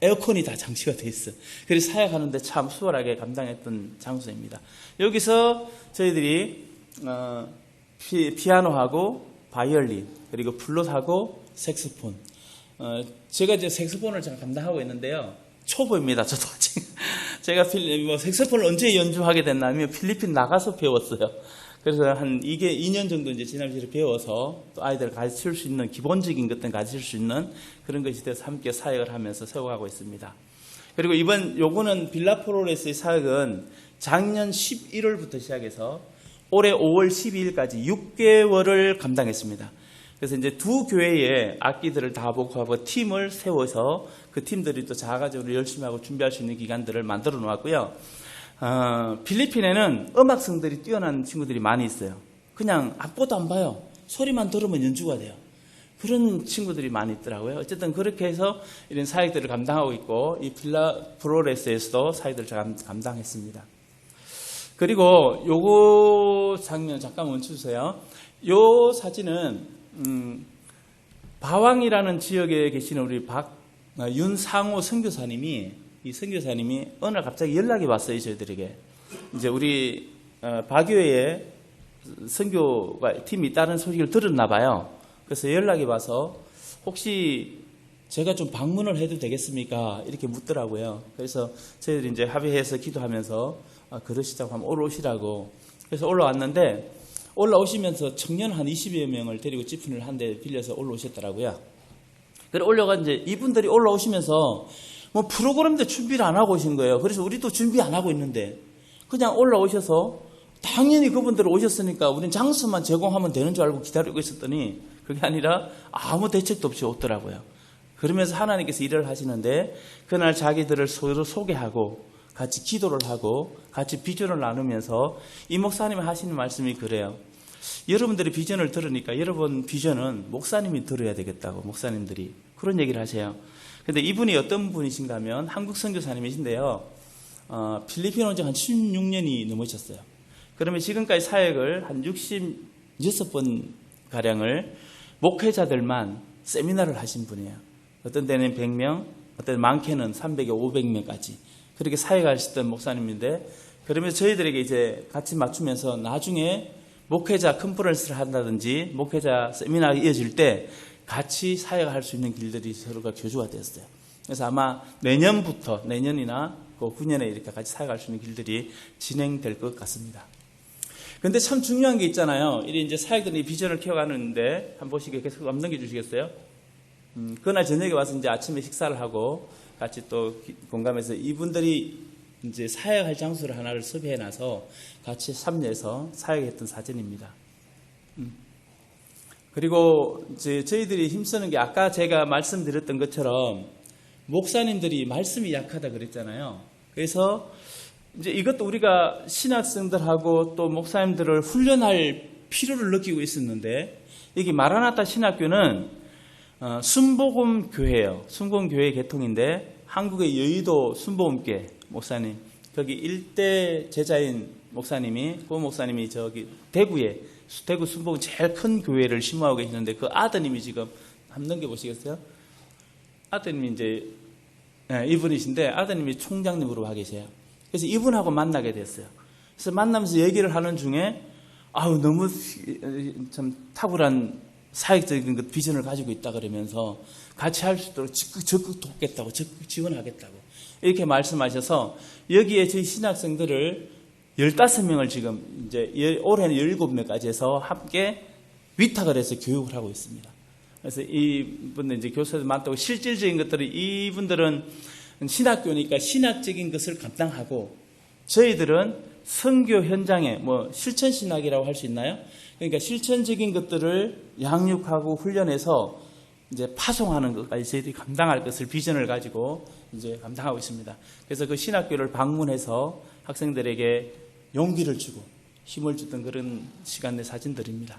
에어컨이 다 장치가 돼 있어. 그래서 사역하는데 참 수월하게 감당했던 장소입니다. 여기서 저희들이 피아노하고 바이올린 그리고 플룻하고 색소폰. 제가 이제 색소폰을 잘 감당하고 있는데요. 초보입니다. 저도 아직. 제가 색소폰을 언제 연주하게 됐냐면 필리핀 나가서 배웠어요. 그래서 이게 2년 정도 이제 지난주에 배워서 또 아이들을 가르칠 수 있는 기본적인 것들을 가르칠 수 있는 그런 것이 돼서 함께 사역을 하면서 세워가고 있습니다. 그리고 요거는 빌라프로레스의 사역은 작년 11월부터 시작해서 올해 5월 12일까지 6개월을 감당했습니다. 그래서 이제 두 교회의 악기들을 다 보고하고 팀을 세워서 그 팀들이 또 자가적으로 열심히 하고 준비할 수 있는 기간들을 만들어 놓았고요. 필리핀에는 음악성들이 뛰어난 친구들이 많이 있어요. 그냥 아무것도 안 봐요. 소리만 들으면 연주가 돼요. 그런 친구들이 많이 있더라고요. 어쨌든 그렇게 해서 이런 사역들을 감당하고 있고 이 빌라 프로레스에서도 사역들을 감당했습니다. 그리고 요거 장면 잠깐 멈춰주세요. 요 사진은 바왕이라는 지역에 계시는 우리 윤상호 선교사님이 이 선교사님이 어느 날 갑자기 연락이 왔어요. 저희들에게 이제 우리 바교회에 선교가 팀이 있다는 소식을 들었나 봐요. 그래서 연락이 와서 혹시 제가 좀 방문을 해도 되겠습니까? 이렇게 묻더라고요. 그래서 저희들이 이제 합의해서 기도하면서 그러시자고 하면 올라오시라고. 그래서 올라왔는데 올라오시면서 청년 한 20여 명을 데리고 지프를 한 대 빌려서 올라오셨더라고요. 그래 이제 이분들이 올라오시면서 뭐 프로그램도 준비를 안 하고 오신 거예요. 그래서 우리도 준비 안 하고 있는데 그냥 올라오셔서 당연히 그분들 오셨으니까 우린 장소만 제공하면 되는 줄 알고 기다리고 있었더니 그게 아니라 아무 대책도 없이 오더라고요. 그러면서 하나님께서 일을 하시는데 그날 자기들을 서로 소개하고 같이 기도를 하고 같이 비전을 나누면서 이 목사님이 하시는 말씀이 그래요. 여러분들이 비전을 들으니까 여러분 비전은 목사님이 들어야 되겠다고 목사님들이 그런 얘기를 하세요. 근데 이분이 어떤 분이신가 하면 한국 선교사님이신데요. 필리핀 온 지 한 16년이 넘으셨어요. 그러면 지금까지 사역을 한 66번 가량을 목회자들만 세미나를 하신 분이에요. 어떤 때는 100명, 어떤 때는 많게는 300에 500명까지 그렇게 사역하셨던 목사님인데, 그러면 저희들에게 이제 같이 맞추면서 나중에 목회자 컨퍼런스를 한다든지 목회자 세미나가 이어질 때 같이 사역할 수 있는 길들이 서로가 교주가 됐어요. 그래서 아마 내년이나 그 9년에 이렇게 같이 사역할 수 있는 길들이 진행될 것 같습니다. 근데 참 중요한 게 있잖아요. 이제 사역들이 비전을 키워가는데 한번 보시게 계속 한번 넘겨주시겠어요? 그날 저녁에 와서 이제 아침에 식사를 하고 같이 또 공감해서 이분들이 이제 사역할 장소를 하나를 섭외해 놔서 같이 참여해서 사역했던 사진입니다. 그리고 이제 저희들이 힘쓰는 게 아까 제가 말씀드렸던 것처럼 목사님들이 말씀이 약하다 그랬잖아요. 그래서 이제 이것도 우리가 신학생들하고 또 목사님들을 훈련할 필요를 느끼고 있었는데, 여기 마라나타 신학교는 순복음 교회예요. 순복음 교회 개통인데 한국의 여의도 순복음교회 목사님, 거기 일대 제자인 목사님이, 그 목사님이 저기 대구 순복음 제일 큰 교회를 심호하고 계시는데 그 아드님이 지금 한번 넘겨보시겠어요? 아드님이 이제 이분이신데 아드님이 총장님으로 와 계세요. 그래서 이분하고 만나게 됐어요. 그래서 만나면서 얘기를 하는 중에 너무 참 탁월한 사역적인 비전을 가지고 있다 그러면서 같이 할 수 있도록 적극 돕겠다고, 적극 지원하겠다고 이렇게 말씀하셔서 여기에 저희 신학생들을 15명을 지금 이제 올해는 17명까지 해서 함께 위탁을 해서 교육을 하고 있습니다. 그래서 이분들 이제 교수들 많다고 실질적인 것들은 이분들은 신학교니까 신학적인 것을 감당하고 저희들은 선교 현장에 실천 신학이라고 할 수 있나요? 그러니까 실천적인 것들을 양육하고 훈련해서 이제 파송하는 것까지 저희들이 감당할 것을 비전을 가지고 이제 감당하고 있습니다. 그래서 그 신학교를 방문해서 학생들에게 용기를 주고 힘을 주던 그런 시간의 사진들입니다.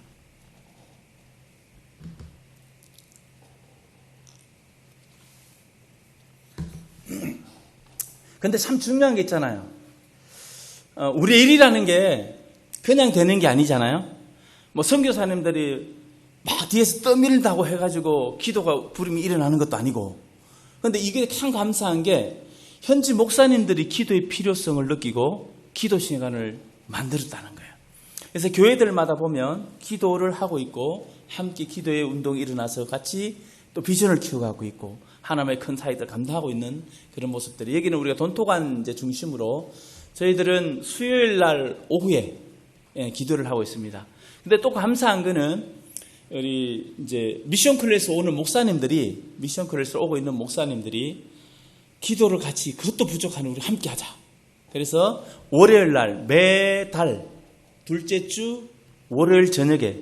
근데 참 중요한 게 있잖아요. 우리의 일이라는 게 그냥 되는 게 아니잖아요. 선교사님들이 막 뒤에서 떠밀다고 해가지고 기도가 부름이 일어나는 것도 아니고. 근데 이게 참 감사한 게 현지 목사님들이 기도의 필요성을 느끼고 기도 시간을 만들었다는 거예요. 그래서 교회들마다 보면 기도를 하고 있고 함께 기도의 운동이 일어나서 같이 또 비전을 키워가고 있고 하나님의 큰 사역을 감당하고 있는 그런 모습들이, 여기는 우리가 돈토관 이제 중심으로 저희들은 수요일 날 오후에 기도를 하고 있습니다. 근데 또 감사한 거는 우리 이제 미션 클래스 오는 목사님들이, 미션 클래스 오고 있는 목사님들이 기도를 같이, 그것도 부족하니 우리 함께 하자. 그래서 월요일 날 매달 둘째 주 월요일 저녁에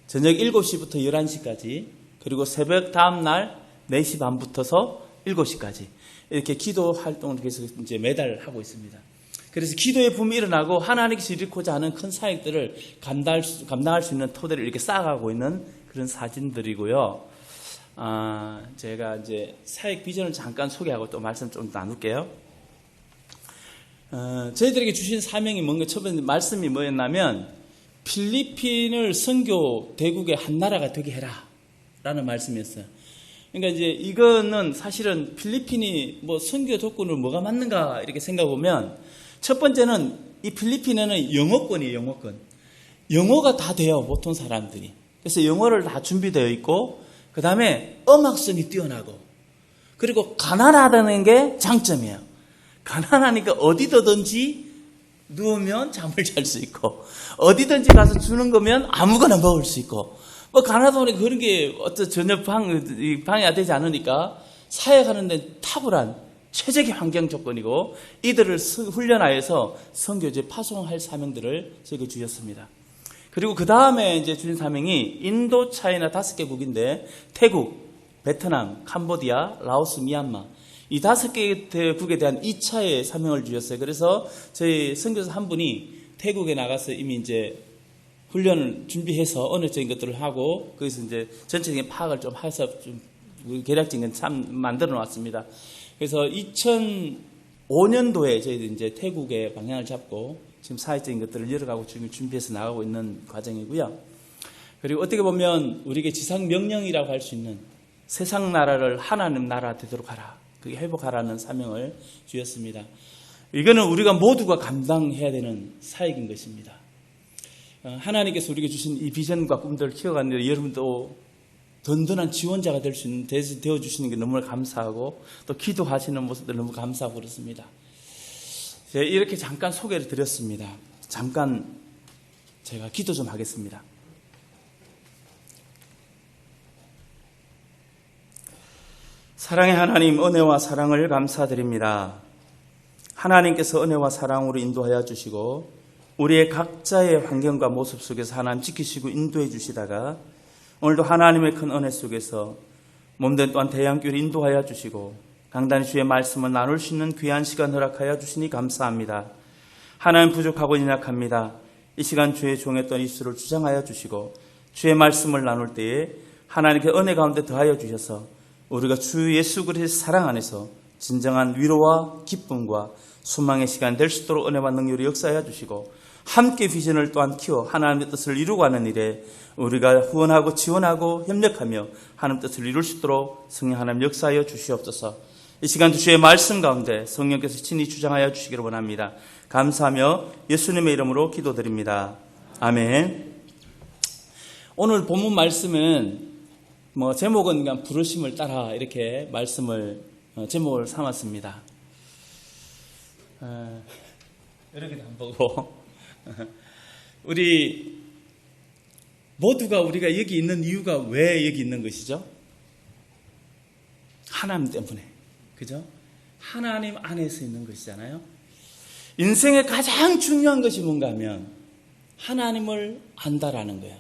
저녁 7시부터 11시까지, 그리고 새벽 다음 날 4시 반부터서 7시까지 이렇게 기도 활동을 계속 이제 매달 하고 있습니다. 그래서 기도의 붐이 일어나고 하나님께서 일으키고자 하는 큰 사역들을 감당할 수 있는 토대를 이렇게 쌓아가고 있는 그런 사진들이고요. 제가 이제 사역 비전을 잠깐 소개하고 또 말씀 좀 나눌게요. 저희들에게 주신 사명이 뭔가, 첫 번째 말씀이 뭐였냐면 필리핀을 선교 대국의 한 나라가 되게 해라 라는 말씀이었어요. 그러니까 이제 이거는 사실은 필리핀이 선교 조건으로 뭐가 맞는가 이렇게 생각해 보면, 첫 번째는 이 필리핀에는 영어권이에요. 영어권. 영어가 다 돼요, 보통 사람들이. 그래서 영어를 다 준비되어 있고, 그 다음에 음악성이 뛰어나고, 그리고 가난하다는 게 장점이에요. 가난하니까 어디든지 누우면 잠을 잘 수 있고, 어디든지 가서 주는 거면 아무거나 먹을 수 있고, 가나다 보니 그런 게 전혀 방해가 되지 않으니까 사역하는 데 탁월한 최적의 환경 조건이고, 이들을 훈련하여서 선교제 파송할 사명들을 저에게 주셨습니다. 그리고 그 다음에 이제 주신 사명이 인도, 차이나 5개국인데 태국, 베트남, 캄보디아, 라오스, 미얀마, 이 5개 대국에 대한 2차의 사명을 주셨어요. 그래서 저희 선교사 한 분이 태국에 나가서 이미 이제 훈련을 준비해서 언어적인 것들을 하고 거기서 이제 전체적인 파악을 좀 해서 좀 계략적인 건 참 만들어 놨습니다. 그래서 2005년도에 저희도 이제 태국의 방향을 잡고 지금 사회적인 것들을 열어가고 지금 준비해서 나가고 있는 과정이고요. 그리고 어떻게 보면 우리에게 지상 명령이라고 할 수 있는 세상 나라를 하나님 나라 되도록 하라. 그게 회복하라는 사명을 주셨습니다. 이거는 우리가 모두가 감당해야 되는 사역인 것입니다. 하나님께서 우리에게 주신 이 비전과 꿈들을 키워가는데 여러분도 든든한 지원자가 될 수 있는, 되어주시는 게 너무나 감사하고 또 기도하시는 모습들 너무 감사하고 그렇습니다. 제가 이렇게 잠깐 소개를 드렸습니다. 잠깐 제가 기도 좀 하겠습니다. 사랑의 하나님, 은혜와 사랑을 감사드립니다. 하나님께서 은혜와 사랑으로 인도하여 주시고 우리의 각자의 환경과 모습 속에서 하나님 지키시고 인도해 주시다가 오늘도 하나님의 큰 은혜 속에서 몸된 또한 대양교를 인도하여 주시고 강단히 주의 말씀을 나눌 수 있는 귀한 시간 허락하여 주시니 감사합니다. 하나님 부족하고 연약합니다. 이 시간 주의 종했던 입술을 주장하여 주시고 주의 말씀을 나눌 때에 하나님께 은혜 가운데 더하여 주셔서 우리가 주 예수 그리스도의 사랑 안에서 진정한 위로와 기쁨과 소망의 시간 될 수 있도록 은혜와 능력으로 역사하여 주시고 함께 비전을 또한 키워 하나님의 뜻을 이루고 하는 일에 우리가 후원하고 지원하고 협력하며 하나님 뜻을 이룰 수 있도록 성령 하나님 역사하여 주시옵소서. 이 시간 주의 말씀 가운데 성령께서 친히 주장하여 주시기를 원합니다. 감사하며 예수님의 이름으로 기도드립니다. 아멘. 오늘 본문 말씀은 제목은 그냥 부르심을 따라 이렇게 말씀을 제목을 삼았습니다. 이렇게 안 보고 우리 모두가 우리가 여기 있는 이유가 왜 여기 있는 것이죠? 하나님 때문에, 그죠? 하나님 안에서 있는 것이잖아요. 인생의 가장 중요한 것이 뭔가 하면 하나님을 안다라는 거예요.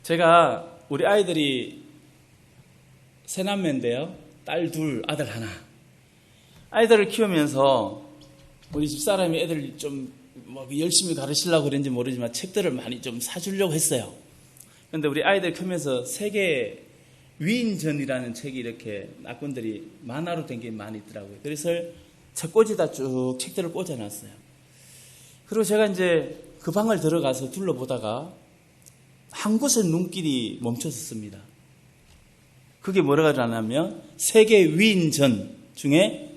제가 우리 아이들이 세 남매인데요. 딸 둘, 아들 하나. 아이들을 키우면서 우리 집사람이 애들 좀 열심히 가르치려고 그런지 모르지만 책들을 많이 좀 사주려고 했어요. 그런데 우리 아이들 크면서 세계 위인전이라는 책이 이렇게 낙군들이 만화로 된 게 많이 있더라고요. 그래서 책꽂이다 쭉 책들을 꽂아놨어요. 그리고 제가 이제 그 방을 들어가서 둘러보다가 한 곳에 눈길이 멈춰섰습니다. 그게 뭐라고 하냐면 세계 위인전 중에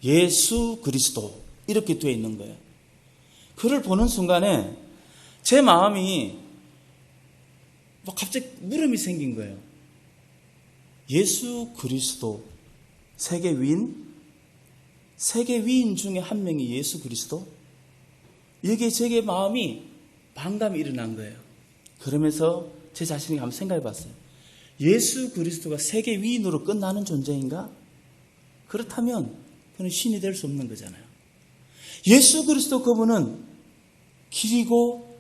예수 그리스도 이렇게 되어 있는 거예요. 그를 보는 순간에 제 마음이 갑자기 물음이 생긴 거예요. 예수 그리스도 세계 위인? 세계 위인 중에 한 명이 예수 그리스도? 여기에 제게 마음이 반감이 일어난 거예요. 그러면서 제 자신이 한번 생각해 봤어요. 예수 그리스도가 세계 위인으로 끝나는 존재인가? 그렇다면 그는 신이 될 수 없는 거잖아요. 예수 그리스도 그분은 길이고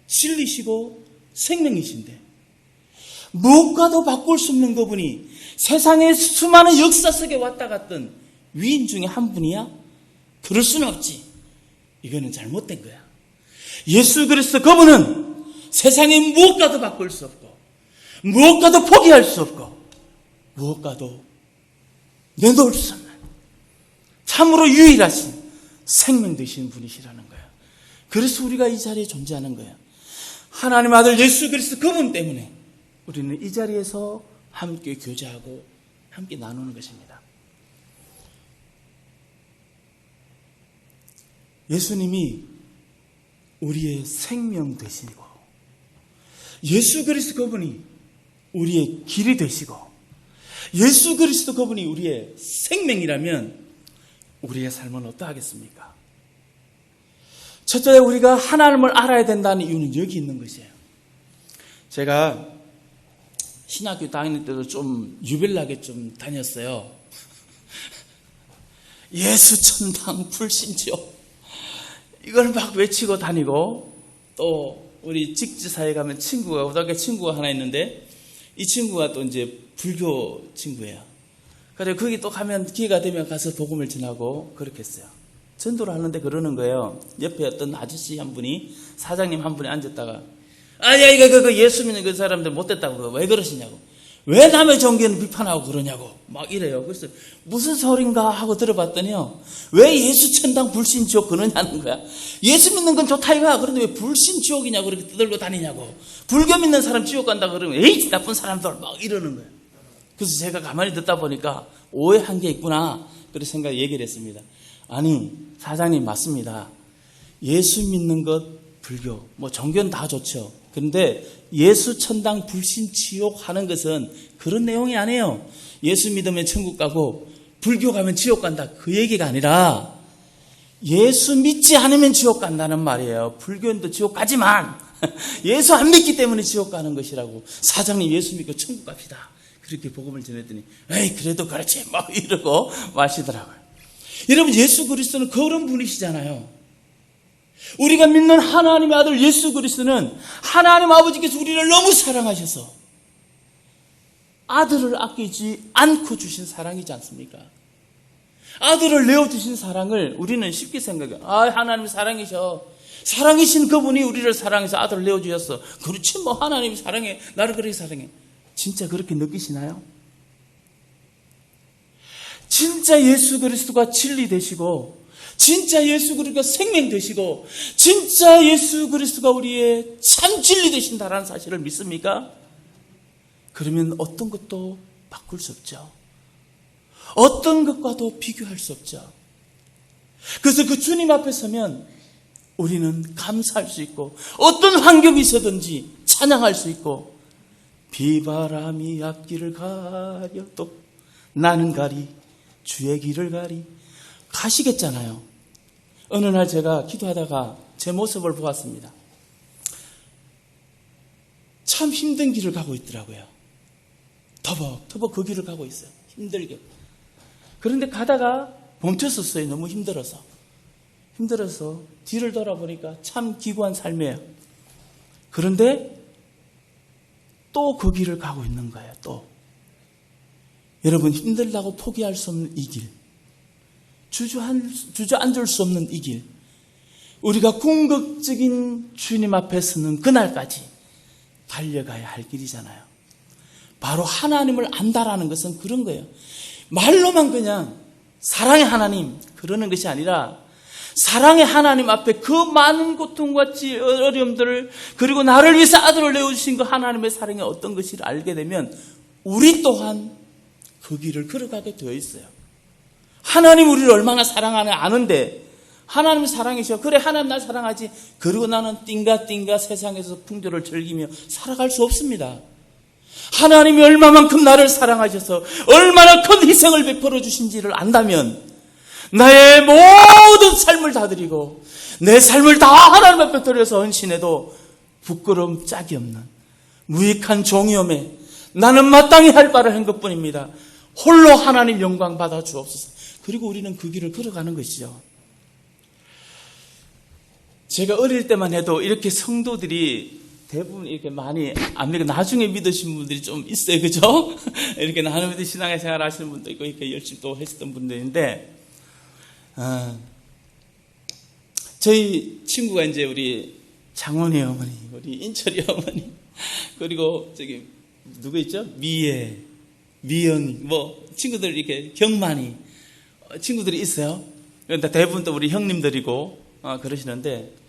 진리시고 생명이신데 무엇과도 바꿀 수 없는 그분이 세상의 수많은 역사 속에 왔다 갔던 위인 중에 한 분이야? 그럴 수는 없지. 이거는 잘못된 거야. 예수 그리스도 그분은 세상의 무엇과도 바꿀 수 없고 무엇과도 포기할 수 없고 무엇과도 내놓을 수 없는 참으로 유일하신 생명 되신 분이시라는 거예요. 그래서 우리가 이 자리에 존재하는 거예요. 하나님 아들 예수 그리스도 그분 때문에 우리는 이 자리에서 함께 교제하고 함께 나누는 것입니다. 예수님이 우리의 생명 되시고 예수 그리스도 그분이 우리의 길이 되시고 예수 그리스도 그분이 우리의 생명이라면 우리의 삶은 어떠하겠습니까? 첫째, 우리가 하나님을 알아야 된다는 이유는 여기 있는 것이에요. 제가 신학교 다닐 때도 좀 유별나게 좀 다녔어요. 예수 천당 불신지요. 이걸 막 외치고 다니고 또 우리 직지사에 가면 고등학교 친구가 하나 있는데 이 친구가 또 이제 불교 친구예요. 그래 거기 또 가면 기회가 되면 가서 복음을 전하고 그렇게 했어요. 전도를 하는데 그러는 거예요. 옆에 어떤 아저씨 한 분이, 사장님 한 분이 앉았다가, 아야 이거 예수 믿는 그 사람들 못됐다고 왜 그러시냐고, 왜 남의 종교는 비판하고 그러냐고 막 이래요. 그래서 무슨 소린가 하고 들어봤더니요, 왜 예수 천당 불신 지옥 그러냐는 거야. 예수 믿는 건 좋다 이거야. 그런데 왜 불신 지옥이냐고 그렇게 떠들고 다니냐고. 불교 믿는 사람 지옥 간다 그러면 에이 나쁜 사람들 막 이러는 거예요. 그래서 제가 가만히 듣다 보니까 오해한 게 있구나 그런 생각에 얘기를 했습니다. 아니 사장님 맞습니다. 예수 믿는 것 불교 뭐 종교는 다 좋죠. 그런데 예수 천당 불신 지옥 하는 것은 그런 내용이 아니에요. 예수 믿으면 천국 가고 불교 가면 지옥 간다 그 얘기가 아니라, 예수 믿지 않으면 지옥 간다는 말이에요. 불교인도 지옥 가지만 예수 안 믿기 때문에 지옥 가는 것이라고. 사장님 예수 믿고 천국 갑시다 그렇게 복음을 전했더니 에이 그래도 그렇지 뭐 이러고 마시더라고요. 여러분 예수 그리스도는 그런 분이시잖아요. 우리가 믿는 하나님의 아들 예수 그리스도는 하나님 아버지께서 우리를 너무 사랑하셔서 아들을 아끼지 않고 주신 사랑이지 않습니까? 아들을 내어주신 사랑을 우리는 쉽게 생각해요. 아 하나님 사랑이셔. 사랑이신 그분이 우리를 사랑해서 아들을 내어주셨어. 그렇지 뭐 하나님이 사랑해 나를 그렇게 사랑해. 진짜 그렇게 느끼시나요? 진짜 예수 그리스도가 진리 되시고, 진짜 예수 그리스도가 생명 되시고, 진짜 예수 그리스도가 우리의 참 진리 되신다라는 사실을 믿습니까? 그러면 어떤 것도 바꿀 수 없죠. 어떤 것과도 비교할 수 없죠. 그래서 그 주님 앞에 서면 우리는 감사할 수 있고, 어떤 환경이 있어든지 찬양할 수 있고, 비바람이 앞길을 가려도 나는 가리 주의 길을 가리 가시겠잖아요. 어느 날 제가 기도하다가 제 모습을 보았습니다. 참 힘든 길을 가고 있더라고요. 터벅터벅 그 길을 가고 있어요. 힘들게. 그런데 가다가 멈췄었어요. 너무 힘들어서 뒤를 돌아보니까 참 기구한 삶이에요. 그런데 또 그 길을 가고 있는 거예요. 또 여러분 힘들다고 포기할 수 없는 이 길, 주저앉을 수 없는 이 길, 우리가 궁극적인 주님 앞에 서는 그날까지 달려가야 할 길이잖아요. 바로 하나님을 안다라는 것은 그런 거예요. 말로만 그냥 사랑의 하나님 그러는 것이 아니라, 사랑의 하나님 앞에 그 많은 고통과 어려움들을, 그리고 나를 위해서 아들을 내어주신 그 하나님의 사랑이 어떤 것을 알게 되면 우리 또한 그 길을 걸어가게 되어 있어요. 하나님 우리를 얼마나 사랑하나 아는데, 하나님 사랑이셔. 그래 하나님 날 사랑하지. 그리고 나는 띵가띵가 세상에서 풍조를 즐기며 살아갈 수 없습니다. 하나님이 얼마만큼 나를 사랑하셔서 얼마나 큰 희생을 베풀어 주신지를 안다면 나의 모든 삶을 다 드리고 내 삶을 다 하나님 앞에 드려서 헌신해도 부끄러움 짝이 없는 무익한 종이om에 나는 마땅히 할 바를 한 것뿐입니다. 홀로 하나님 영광 받아 주옵소서. 그리고 우리는 그 길을 걸어가는 것이죠. 제가 어릴 때만 해도 이렇게 성도들이 대부분 이렇게 많이 안 믿고 나중에 믿으신 분들이 좀 있어요. 그죠? 이렇게 나눔의 신앙의 생활 하시는 분도 있고 이렇게 열심히 또 했었던 분들인데, 저희 친구가 이제 우리 장원희 어머니, 우리 인철이 어머니, 그리고 저기 누구 있죠? 미애, 미영이, 뭐 친구들 이렇게 경만이 친구들이 있어요. 그런데 대부분 또 우리 형님들이고 그러시는데,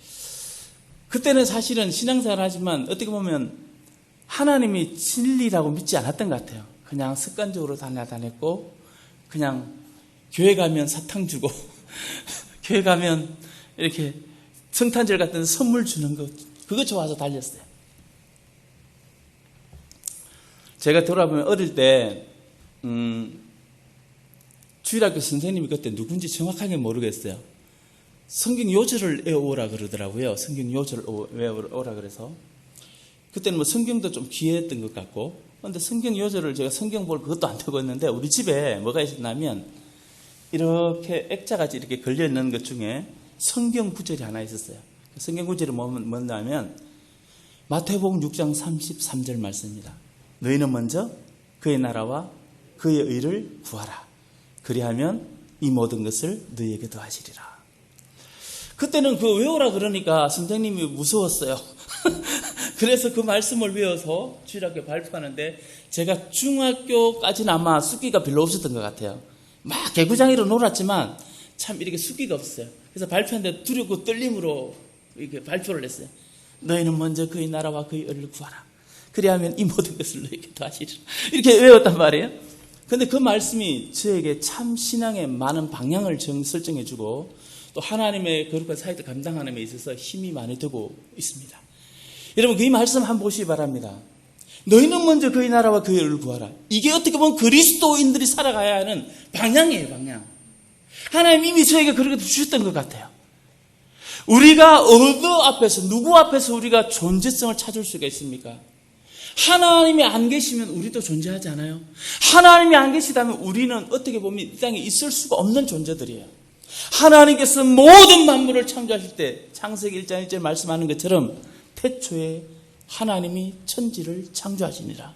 그때는 사실은 신앙생활 하지만 어떻게 보면 하나님이 진리라고 믿지 않았던 것 같아요. 그냥 습관적으로 다녔고, 그냥 교회 가면 사탕 주고 교회 가면 이렇게 성탄절 같은 선물 주는 거, 그거 좋아서 달렸어요. 제가 돌아보면 어릴 때 주일학교 선생님이 그때 누군지 정확하게 모르겠어요. 성경 요절을 외워오라 그러더라고요. 성경 요절을 외워오라 그래서 그때는 뭐 성경도 좀 귀했던 것 같고, 그런데 성경 요절을 제가 성경 볼 그것도 안 되고 있는데, 우리 집에 뭐가 있었냐면 이렇게 액자같이 이렇게 걸려있는 것 중에 성경 구절이 하나 있었어요. 성경 구절이 뭐냐면 마태복음 6장 33절 말씀입니다. 너희는 먼저 그의 나라와 그의 의를 구하라. 그리하면 이 모든 것을 너희에게 더하시리라. 그때는 그 외우라 그러니까 선생님이 무서웠어요. 그래서 그 말씀을 외워서 주일학교 발표하는데 제가 중학교까지는 아마 숫기가 별로 없었던 것 같아요. 막 개구장이로 놀았지만 참 이렇게 숫기가 없어요. 그래서 발표하는데 두렵고 떨림으로 이렇게 발표를 했어요. 너희는 먼저 그의 나라와 그의 의를 구하라. 그리하면 이 모든 것을 너희에게 더하시리라. 이렇게 외웠단 말이에요. 그런데 그 말씀이 저에게 참 신앙의 많은 방향을 설정해주고 또 하나님의 거룩한 사역을 감당하는 데 있어서 힘이 많이 되고 있습니다. 여러분 그 말씀 한번 보시기 바랍니다. 너희는 먼저 그의 나라와 그의 의를 구하라. 이게 어떻게 보면 그리스도인들이 살아가야 하는 방향이에요. 방향. 하나님 이미 저에게 그렇게 주셨던 것 같아요. 우리가 어느 앞에서 누구 앞에서 우리가 존재성을 찾을 수가 있습니까? 하나님이 안 계시면 우리도 존재하지 않아요? 하나님이 안 계시다면 우리는 어떻게 보면 이 땅에 있을 수가 없는 존재들이에요. 하나님께서 모든 만물을 창조하실 때 창세기 1장 1절 말씀하는 것처럼 태초에 하나님이 천지를 창조하시니라.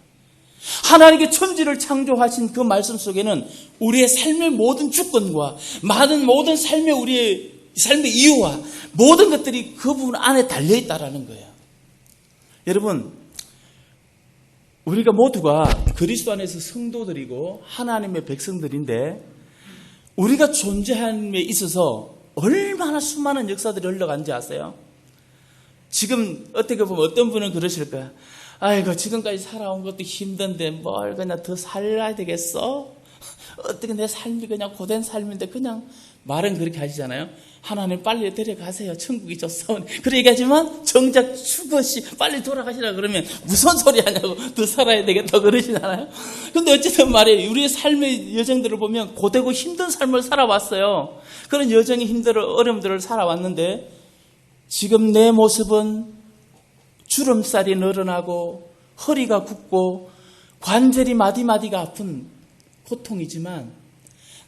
하나님께 천지를 창조하신 그 말씀 속에는 우리의 삶의 모든 주권과 모든 삶의 우리의 삶의 이유와 모든 것들이 그 부분 안에 달려있다라는 거예요. 여러분 우리가 모두가 그리스도 안에서 성도들이고 하나님의 백성들인데 우리가 존재함에 있어서 얼마나 수많은 역사들이 흘러간지 아세요? 지금 어떻게 보면 어떤 분은 그러실 거야. 아이고 지금까지 살아온 것도 힘든데 뭘 그냥 더 살아야 되겠어? 어떻게 내 삶이 그냥 고된 삶인데 그냥 말은 그렇게 하시잖아요. 하나님 빨리 데려가세요. 천국이 좋사오니. 그렇게 얘기하지만 정작 죽었이 빨리 돌아가시라 그러면 무슨 소리 하냐고 더 살아야 되겠다고 그러시잖아요. 근데 어쨌든 말이에요. 우리의 삶의 여정들을 보면 고되고 힘든 삶을 살아왔어요. 그런 여정이 힘들어 어려움들을 살아왔는데 지금 내 모습은 주름살이 늘어나고 허리가 굽고 관절이 마디마디가 아픈 고통이지만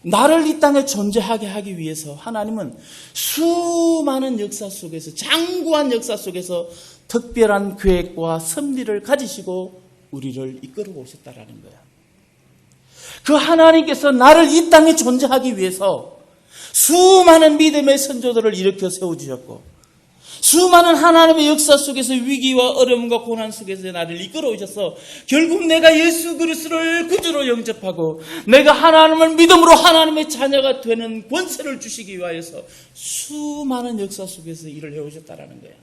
나를 이 땅에 존재하게 하기 위해서 하나님은 수많은 역사 속에서 장구한 역사 속에서 특별한 계획과 섭리를 가지시고 우리를 이끌어 오셨다라는 거야. 그 하나님께서 나를 이 땅에 존재하기 위해서 수많은 믿음의 선조들을 일으켜 세워주셨고 수많은 하나님의 역사 속에서 위기와 어려움과 고난 속에서 나를 이끌어 오셔서 결국 내가 예수 그리스도를 구주로 영접하고 내가 하나님을 믿음으로 하나님의 자녀가 되는 권세를 주시기 위하여서 수많은 역사 속에서 일을 해오셨다라는 거예요.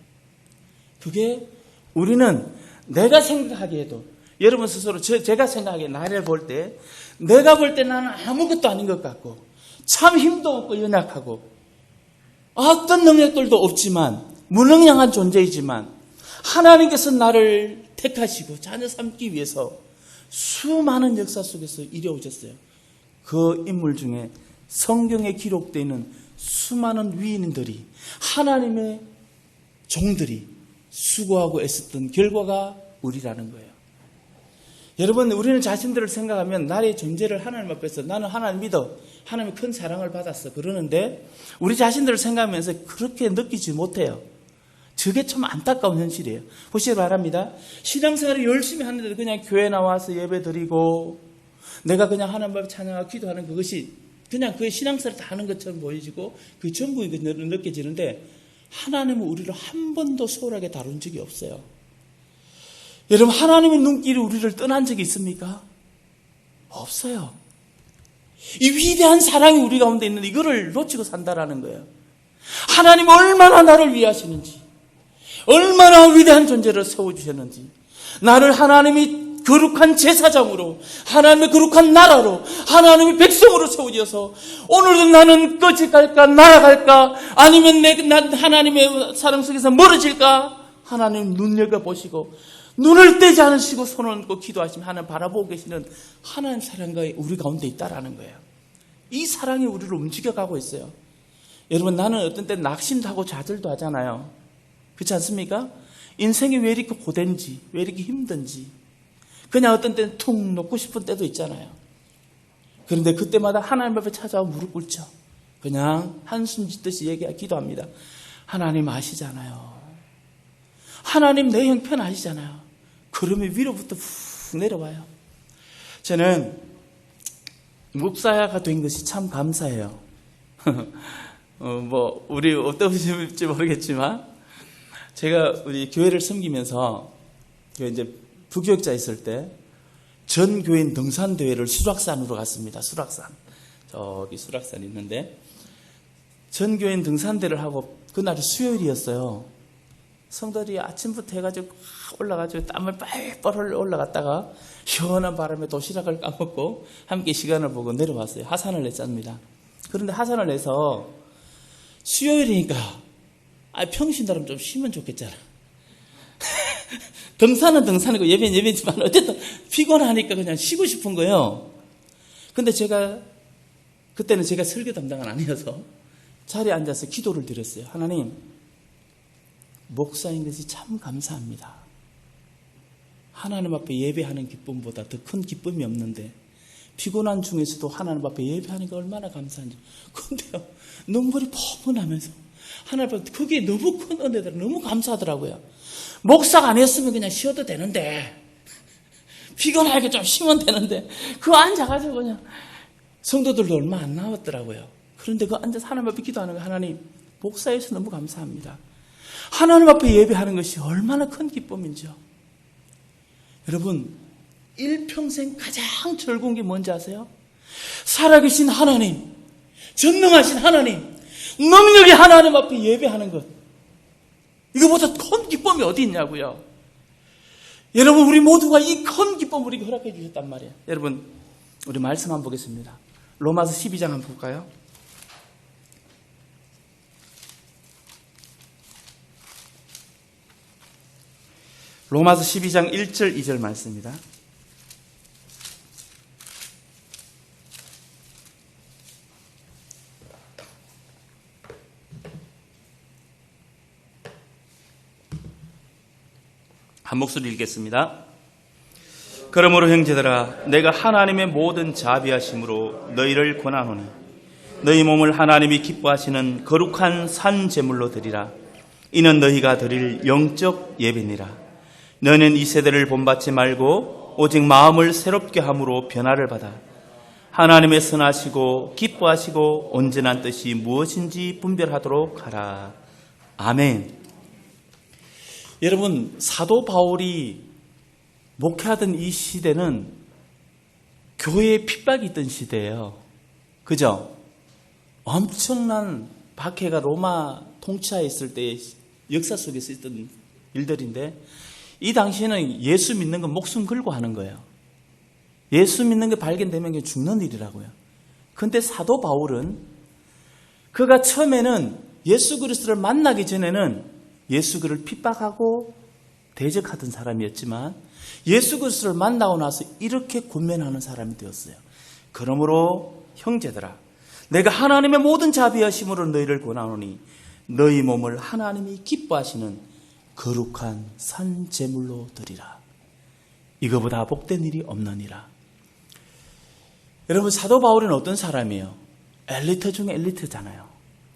그게 우리는 내가 생각하기에도 여러분 스스로 제가 생각하기에 나를 볼 때 내가 볼 때 나는 아무것도 아닌 것 같고 참 힘도 없고 연약하고 어떤 능력들도 없지만 무능력한 존재이지만 하나님께서 나를 택하시고 자녀 삼기 위해서 수많은 역사 속에서 이뤄오셨어요. 그 인물 중에 성경에 기록되어 있는 수많은 위인들이 하나님의 종들이 수고하고 애썼던 결과가 우리라는 거예요. 여러분 우리는 자신들을 생각하면 나의 존재를 하나님 앞에서 나는 하나님 믿어 하나님의 큰 사랑을 받았어 그러는데 우리 자신들을 생각하면서 그렇게 느끼지 못해요. 저게 참 안타까운 현실이에요. 보시기 바랍니다. 신앙생활을 열심히 하는데도 그냥 교회 나와서 예배 드리고 내가 그냥 하나님 앞에 찬양하고 기도하는 그것이 그냥 그의 신앙생활을 다 하는 것처럼 보여지고 그 전부가 느껴지는데 하나님은 우리를 한 번도 소홀하게 다룬 적이 없어요. 여러분 하나님의 눈길이 우리를 떠난 적이 있습니까? 없어요. 이 위대한 사랑이 우리 가운데 있는데 이거를 놓치고 산다라는 거예요. 하나님 얼마나 나를 위하시는지 얼마나 위대한 존재를 세워주셨는지 나를 하나님이 거룩한 제사장으로 하나님의 거룩한 나라로 하나님의 백성으로 세워져서 오늘도 나는 꺼질까 날아갈까 아니면 난 하나님의 사랑 속에서 멀어질까 하나님 눈여겨보시고 눈을 떼지 않으시고 손을 얹고 기도하시면 하나님 바라보고 계시는 하나님 사랑가 우리 가운데 있다라는 거예요. 이 사랑이 우리를 움직여가고 있어요. 여러분 나는 어떤 때 낙심도 하고 좌절도 하잖아요. 그렇지 않습니까? 인생이 왜 이렇게 고된지 왜 이렇게 힘든지 그냥 어떤 때는 툭 놓고 싶은 때도 있잖아요. 그런데 그때마다 하나님 앞에 찾아와 무릎 꿇죠. 그냥 한숨 짓듯이 기도합니다. 하나님 아시잖아요. 하나님 내 형편 아시잖아요. 그러면 위로부터 푹 내려와요. 저는 목사가 된 것이 참 감사해요. 우리 어떠실지 모르겠지만, 제가 우리 교회를 섬기면서, 이제 부교육자 있을 때, 전 교인 등산대회를 수락산으로 갔습니다. 수락산. 저기 수락산 있는데, 전 교인 등산대를 하고, 그날이 수요일이었어요. 성도들이 아침부터 해가지고 올라가지고 땀을 빨빨 흘려 올라갔다가 시원한 바람에 도시락을 까먹고 함께 시간을 보고 내려왔어요. 하산을 냈습니다. 그런데 하산을 내서 수요일이니까 평신처럼 좀 쉬면 좋겠잖아. 등산은 등산이고 예배는 예배지만 어쨌든 피곤하니까 그냥 쉬고 싶은 거예요. 근데 그때는 제가 설교 담당은 아니어서 자리에 앉아서 기도를 드렸어요. 하나님, 목사인 것이 참 감사합니다. 하나님 앞에 예배하는 기쁨보다 더 큰 기쁨이 없는데 피곤한 중에서도 하나님 앞에 예배하니까 얼마나 감사한지. 근데요, 눈물이 펑펑 나면서 하나님 앞에 그게 너무 큰 은혜더라. 너무 감사하더라고요. 목사가 아니었으면 그냥 쉬어도 되는데, 피곤하게 좀 쉬면 되는데, 그거 앉아가지고 그냥 성도들도 얼마 안 나왔더라고요. 그런데 그 앉아서 하나님 앞에 기도하는 거, 하나님, 목사에서 너무 감사합니다. 하나님 앞에 예배하는 것이 얼마나 큰 기쁨인지요. 여러분, 일평생 가장 즐거운 게 뭔지 아세요? 살아계신 하나님, 전능하신 하나님, 능력의 하나님 앞에 예배하는 것. 이거보다 큰 기쁨이 어디 있냐고요. 여러분, 우리 모두가 이 큰 기쁨을 우리에게 허락해 주셨단 말이에요. 여러분, 우리 말씀 한번 보겠습니다. 로마서 12장 한번 볼까요? 로마서 12장 1절 2절 말씀입니다. 한 목소리 읽겠습니다. 그러므로 형제들아, 내가 하나님의 모든 자비하심으로 너희를 권하노니 너희 몸을 하나님이 기뻐하시는 거룩한 산 제물로 드리라. 이는 너희가 드릴 영적 예배니라. 너희는 이 세대를 본받지 말고 오직 마음을 새롭게 함으로 변화를 받아 하나님의 선하시고 기뻐하시고 온전한 뜻이 무엇인지 분별하도록 하라. 아멘. 여러분, 사도 바울이 목회하던 이 시대는 교회에 핍박이 있던 시대예요. 그죠? 엄청난 박해가 로마 통치하에 있을 때 역사 속에서 있던 일들인데, 이 당시에는 예수 믿는 건 목숨 걸고 하는 거예요. 예수 믿는 게 발견되면 죽는 일이라고요. 그런데 사도 바울은 그가 처음에는 예수 그리스도를 만나기 전에는 예수 그를 핍박하고 대적하던 사람이었지만 예수 그리스도를 만나고 나서 이렇게 권면하는 사람이 되었어요. 그러므로 형제들아, 내가 하나님의 모든 자비하심으로 너희를 권하노니 너희 몸을 하나님이 기뻐하시는 거룩한 산 제물로 드리라. 이거보다 복된 일이 없느니라. 여러분, 사도 바울은 어떤 사람이에요? 엘리트 중에 엘리트잖아요.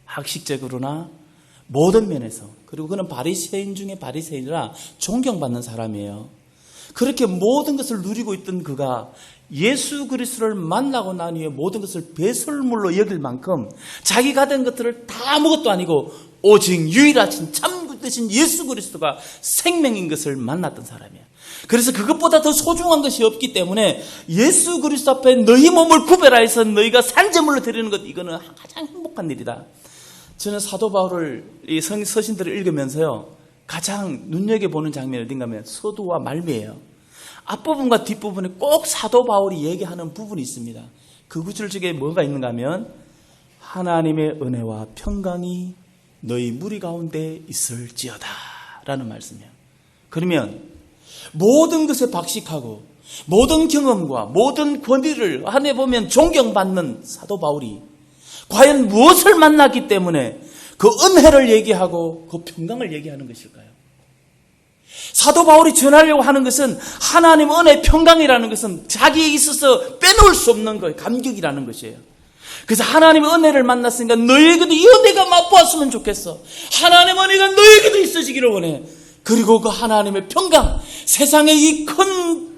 학식적으로나 모든 면에서. 그리고 그는 바리새인 중에 바리새인이라 존경받는 사람이에요. 그렇게 모든 것을 누리고 있던 그가 예수 그리스도를 만나고 난 후에 모든 것을 배설물로 여길 만큼 자기가 된 것들을 다 아무것도 아니고 오직 유일하신 참 되신 예수 그리스도가 생명인 것을 만났던 사람이에요. 그래서 그것보다 더 소중한 것이 없기 때문에 예수 그리스도 앞에 너희 몸을 구별하여서 너희가 산제물로 드리는 것, 이거는 가장 행복한 일이다. 저는 사도 바울을 이 서신들을 읽으면서요, 가장 눈여겨보는 장면이 어딘가 하면 서두와 말미에요. 앞부분과 뒷부분에 꼭 사도 바울이 얘기하는 부분이 있습니다. 그 구절 중에 뭐가 있는가 하면 하나님의 은혜와 평강이 너희 무리 가운데 있을지어다 라는 말씀이에요. 그러면 모든 것에 박식하고 모든 경험과 모든 권위를 안에 보면 존경받는 사도 바울이 과연 무엇을 만났기 때문에 그 은혜를 얘기하고 그 평강을 얘기하는 것일까요? 사도 바울이 전하려고 하는 것은 하나님 은혜 평강이라는 것은 자기에 있어서 빼놓을 수 없는 거예요. 감격이라는 것이에요. 그래서 하나님의 은혜를 만났으니까 너희에게도 이 은혜가 맛보았으면 좋겠어. 하나님의 은혜가 너희에게도 있어지기를 원해. 그리고 그 하나님의 평강, 세상의 이 큰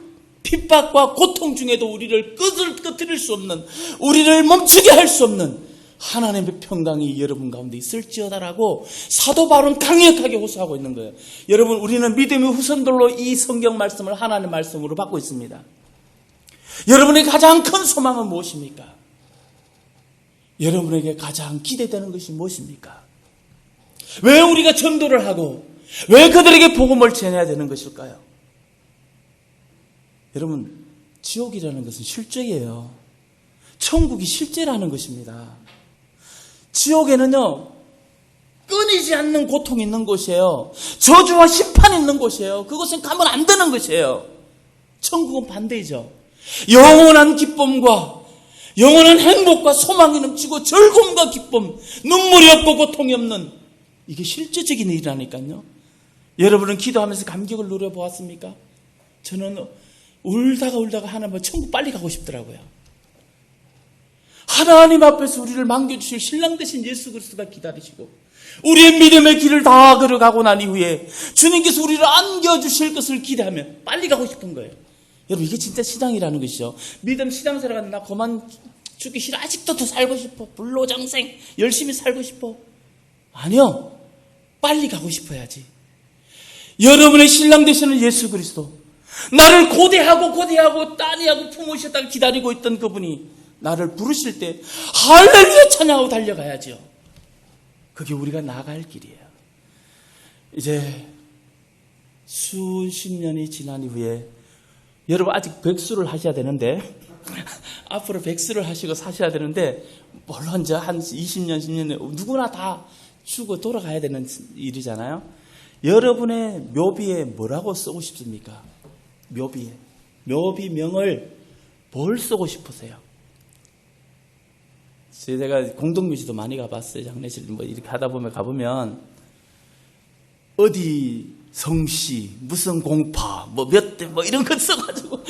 핍박과 고통 중에도 우리를 끄트릴 수 없는, 우리를 멈추게 할 수 없는 하나님의 평강이 여러분 가운데 있을지어다라고 사도 바울은 강력하게 호소하고 있는 거예요. 여러분, 우리는 믿음의 후손들로 이 성경 말씀을 하나님의 말씀으로 받고 있습니다. 여러분의 가장 큰 소망은 무엇입니까? 여러분에게 가장 기대되는 것이 무엇입니까? 왜 우리가 전도를 하고 왜 그들에게 복음을 전해야 되는 것일까요? 여러분, 지옥이라는 것은 실제예요. 천국이 실제라는 것입니다. 지옥에는요, 끊이지 않는 고통이 있는 곳이에요. 저주와 심판이 있는 곳이에요. 그곳은 가면 안 되는 것이에요. 천국은 반대이죠. 영원한 기쁨과 영원한 행복과 소망이 넘치고 즐거움과 기쁨, 눈물이 없고 고통이 없는, 이게 실제적인 일이라니까요. 여러분은 기도하면서 감격을 누려보았습니까? 저는 울다가 하나님 천국 빨리 가고 싶더라고요. 하나님 앞에서 우리를 맡겨주실 신랑 되신 예수 그리스도가 기다리시고 우리의 믿음의 길을 다 걸어가고 난 이후에 주님께서 우리를 안겨주실 것을 기대하며 빨리 가고 싶은 거예요. 여러분, 이게 진짜 신앙이라는 것이죠. 믿음 신앙생활 하는 나 그만 죽기 싫어. 아직도 더 살고 싶어. 불로장생 열심히 살고 싶어. 아니요. 빨리 가고 싶어야지. 여러분의 신랑 되시는 예수 그리스도, 나를 고대하고 따니하고 품으셨다가 기다리고 있던 그분이 나를 부르실 때 할렐루야 찬양하고 달려가야죠. 그게 우리가 나아갈 길이에요. 이제 수십 년이 지난 이후에 여러분 아직 백수를 하셔야 되는데 앞으로 백수를 하시고 사셔야 되는데, 물론 이제 한 20년, 10년 누구나 다 죽어 돌아가야 되는 일이잖아요. 여러분의 묘비에 뭐라고 쓰고 싶습니까? 묘비에. 묘비명을 뭘 쓰고 싶으세요? 제가 공동묘지도 많이 가봤어요. 장례실 뭐 이렇게 하다 보면 가보면 어디 성씨, 무슨 공파, 뭐 몇 대, 뭐 이런 거 써가지고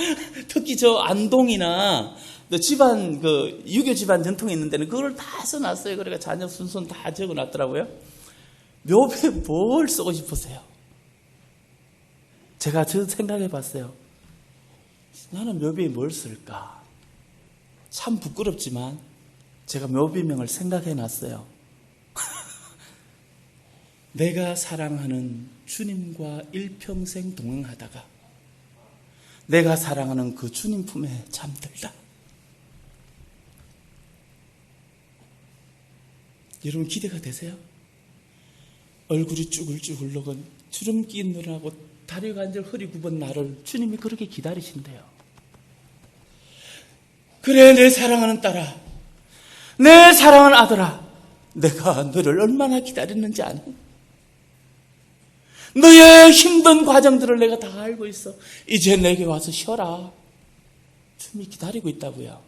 특히 저 안동이나 집안 유교 집안 전통이 있는 데는 그걸 다 써놨어요. 그러니까 자녀 순서는 다 적어놨더라고요. 묘비에 뭘 쓰고 싶으세요? 제가 저 생각해봤어요. 나는 묘비에 뭘 쓸까? 참 부끄럽지만 제가 묘비명을 생각해놨어요. 내가 사랑하는 주님과 일평생 동행하다가 내가 사랑하는 그 주님 품에 잠들다. 여러분 기대가 되세요? 얼굴이 쭈글쭈글 녹은 주름 낀 눈하고 다리가 완전 허리 굽은 나를 주님이 그렇게 기다리신대요. 그래, 내 사랑하는 딸아, 내 사랑하는 아들아, 내가 너를 얼마나 기다렸는지 아니? 너의 힘든 과정들을 내가 다 알고 있어. 이제 내게 와서 쉬어라. 주님이 기다리고 있다고요.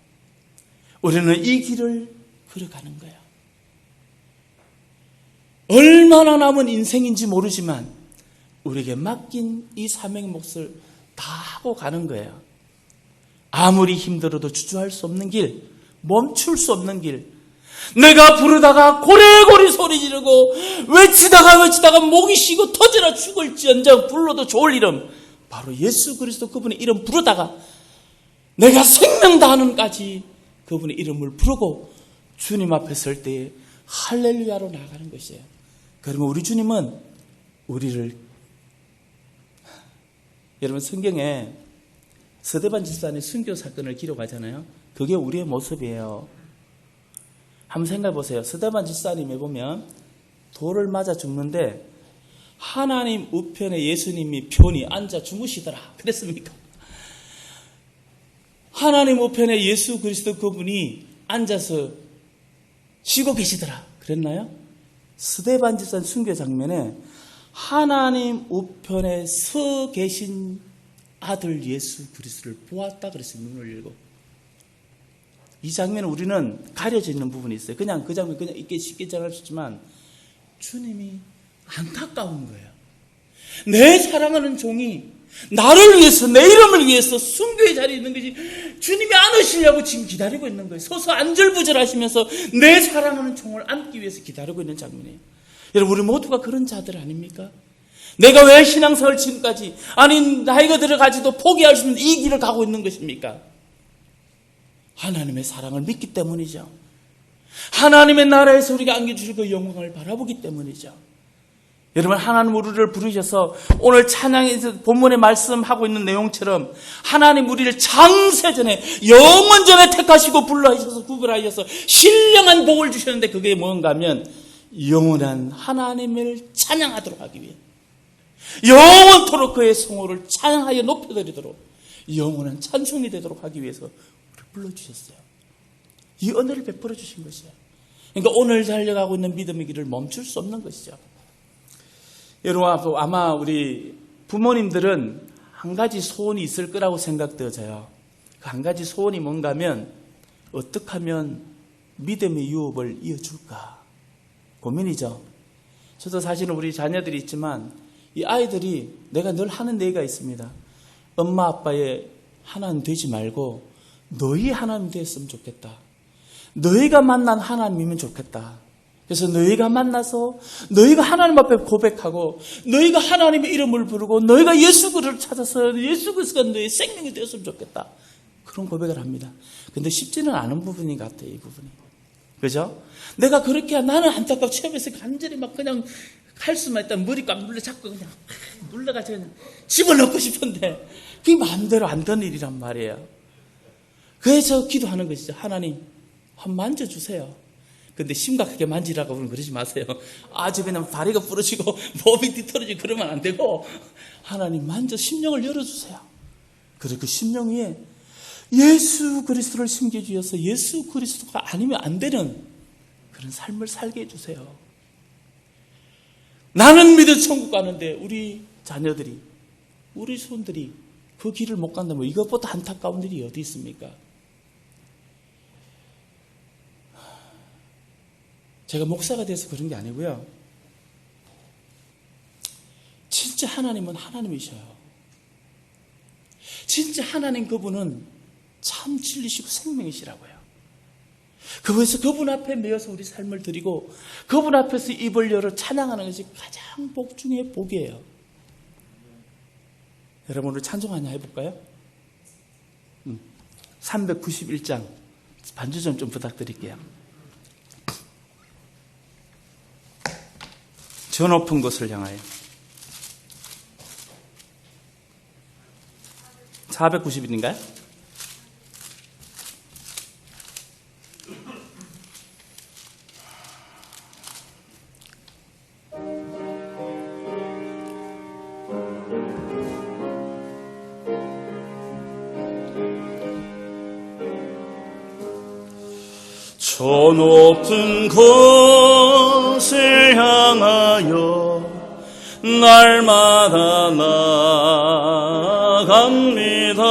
우리는 이 길을 걸어가는 거예요. 얼마나 남은 인생인지 모르지만 우리에게 맡긴 이 사명의 몫을 다 하고 가는 거예요. 아무리 힘들어도 주저할 수 없는 길, 멈출 수 없는 길, 내가 부르다가 고래고래 소리 지르고 외치다가 목이 쉬고 터져라 죽을지언정 불러도 좋을 이름, 바로 예수 그리스도 그분의 이름 부르다가 내가 생명 다하는까지 그분의 이름을 부르고 주님 앞에 설 때에 할렐루야로 나아가는 것이에요. 그러면 우리 주님은 우리를, 여러분 성경에 스데반 집사의 순교 사건을 기록하잖아요. 그게 우리의 모습이에요. 한번 생각해 보세요. 스데반 집사님에 보면 돌을 맞아 죽는데 하나님 우편에 예수님이 편히 앉아 주무시더라. 그랬습니까? 하나님 우편에 예수 그리스도 그분이 앉아서 쉬고 계시더라. 그랬나요? 스데반 집사 순교 장면에 하나님 우편에 서 계신 아들 예수 그리스도를 보았다 그랬어요. 눈을 열고. 이 장면은 우리는 가려져 있는 부분이 있어요. 그냥 그 장면 그냥 쉽게 전할 수 있지만 주님이 안타까운 거예요. 내 사랑하는 종이 나를 위해서, 내 이름을 위해서 순교의 자리에 있는 것이 주님이 안으시려고 지금 기다리고 있는 거예요. 서서 안절부절하시면서 내 사랑하는 종을 안기 위해서 기다리고 있는 장면이에요. 여러분, 우리 모두가 그런 자들 아닙니까? 내가 왜 신앙생활 지금까지, 아니 나이가 들어가지도 포기할 수 있는 이 길을 가고 있는 것입니까? 하나님의 사랑을 믿기 때문이죠. 하나님의 나라에서 우리가 안겨주실 그 영광을 바라보기 때문이죠. 여러분, 하나님 우리를 부르셔서 오늘 찬양에서 본문에 말씀하고 있는 내용처럼 하나님 우리를 창세전에 영원전에 택하시고 불러하셔서 구별하셔서 신령한 복을 주셨는데, 그게 뭔가 하면 영원한 하나님을 찬양하도록 하기 위해, 영원토록 그의 성호를 찬양하여 높여드리도록 영원한 찬송이 되도록 하기 위해서 우리를 불러주셨어요. 이 은혜를 베풀어 주신 것이에요. 그러니까 오늘 달려가고 있는 믿음의 길을 멈출 수 없는 것이죠. 여러분, 아마 우리 부모님들은 한 가지 소원이 있을 거라고 생각되어져요. 그 한 가지 소원이 뭔가 하면, 어떻게 하면 믿음의 유업을 이어줄까 고민이죠. 저도 사실은 우리 자녀들이 있지만 이 아이들이, 내가 늘 하는 얘기가 있습니다. 엄마 아빠의 하나님 되지 말고 너희 하나님 됐으면 좋겠다. 너희가 만난 하나님이면 좋겠다. 그래서 너희가 만나서 너희가 하나님 앞에 고백하고, 너희가 하나님의 이름을 부르고, 너희가 예수 그리스도를 찾아서 예수 그리스도가 너희 생명이 되었으면 좋겠다. 그런 고백을 합니다. 근데 쉽지는 않은 부분인 것 같아요, 이 부분이. 그죠? 내가 그렇게, 나는 안타깝고 처음에서 간절히 막 그냥 할 수만 있다면 머리 꽉 눌러잡고 그냥 눌러가지고 그냥 집어넣고 싶은데, 그게 마음대로 안 되는 일이란 말이에요. 그래서 기도하는 것이죠. 하나님, 한번 만져주세요. 근데 심각하게 만지라고 그러면 그러지 마세요. 아주 그냥 다리가 부러지고 몸이 뒤틀어지고 그러면 안 되고, 하나님 만져 심령을 열어주세요. 그리고 그 심령 위에 예수 그리스도를 심겨주셔서 예수 그리스도가 아니면 안 되는 그런 삶을 살게 해주세요. 나는 믿어 천국 가는데 우리 자녀들이, 우리 손들이 그 길을 못 간다면 이것보다 안타까운 일이 어디 있습니까? 제가 목사가 돼서 그런 게 아니고요. 진짜 하나님은 하나님이셔요. 진짜 하나님 그분은 참 진리시고 생명이시라고요. 그래서 그분 앞에 매여서 우리 삶을 드리고 그분 앞에서 입을 열어 찬양하는 것이 가장 복 중의 복이에요. 여러분, 우리 찬송 하나 해볼까요? 391장 반주 좀 부탁드릴게요. 저 높은 곳을 향하여. 490일인가요? 저 높은 곳을 향하여 날마다 나아갑니다.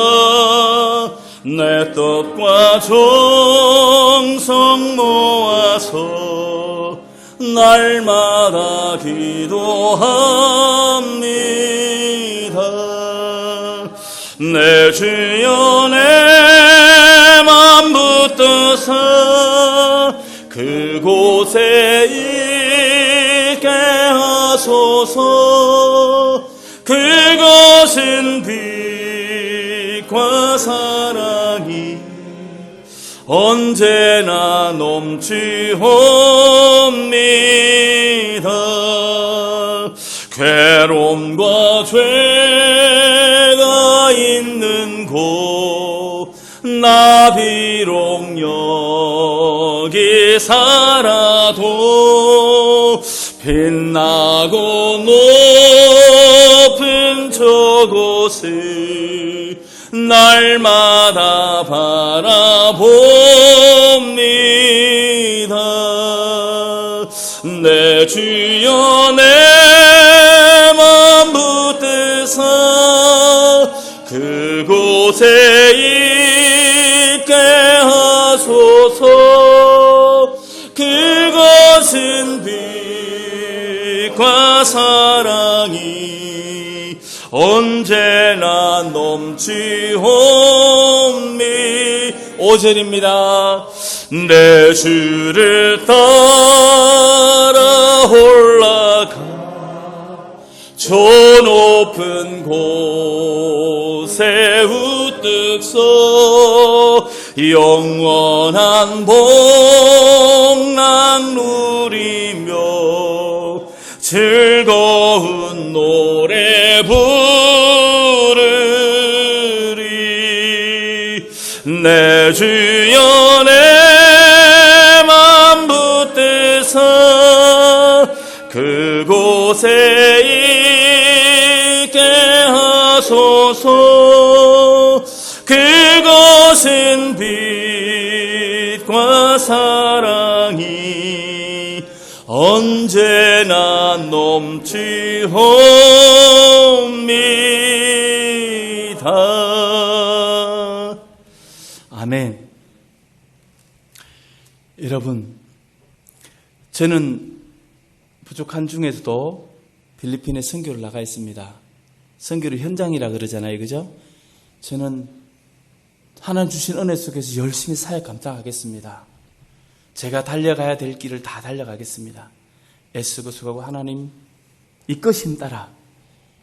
내 뜻과 정성 모아서 날마다 기도합니다. 내 주여, 내 맘 붙드사 그곳에 있게 하소서. 그것은 빛과 사랑이 언제나 넘치옵니다. 괴로움과 죄가 있는 곳 나 비록 여기 살아도 빛나고 높은 저곳을 날마다 바라봅니다. 내 주여, 내 맘 붙드사 그곳에 있게 하소서. 그것은 빛과 사랑이 언제나 넘치옵니다. 5절입니다. 내 주를 따라 올라가 저 높은 곳에 우뚝 서 영원한 복락 누리며 즐거운 노래 부르리. 내 주여 내 맘 붙드사 그곳에 있게 하소서. 그것은 빛과 사랑이 언제나 넘치옵니다. 아멘. 여러분, 저는 부족한 중에서도 필리핀에 선교를 나가 있습니다. 선교를 현장이라 그러잖아요. 그죠? 저는 하나님 주신 은혜 속에서 열심히 사역 감당하겠습니다. 제가 달려가야 될 길을 다 달려가겠습니다. 애쓰고 수고하고 하나님 이끄심 따라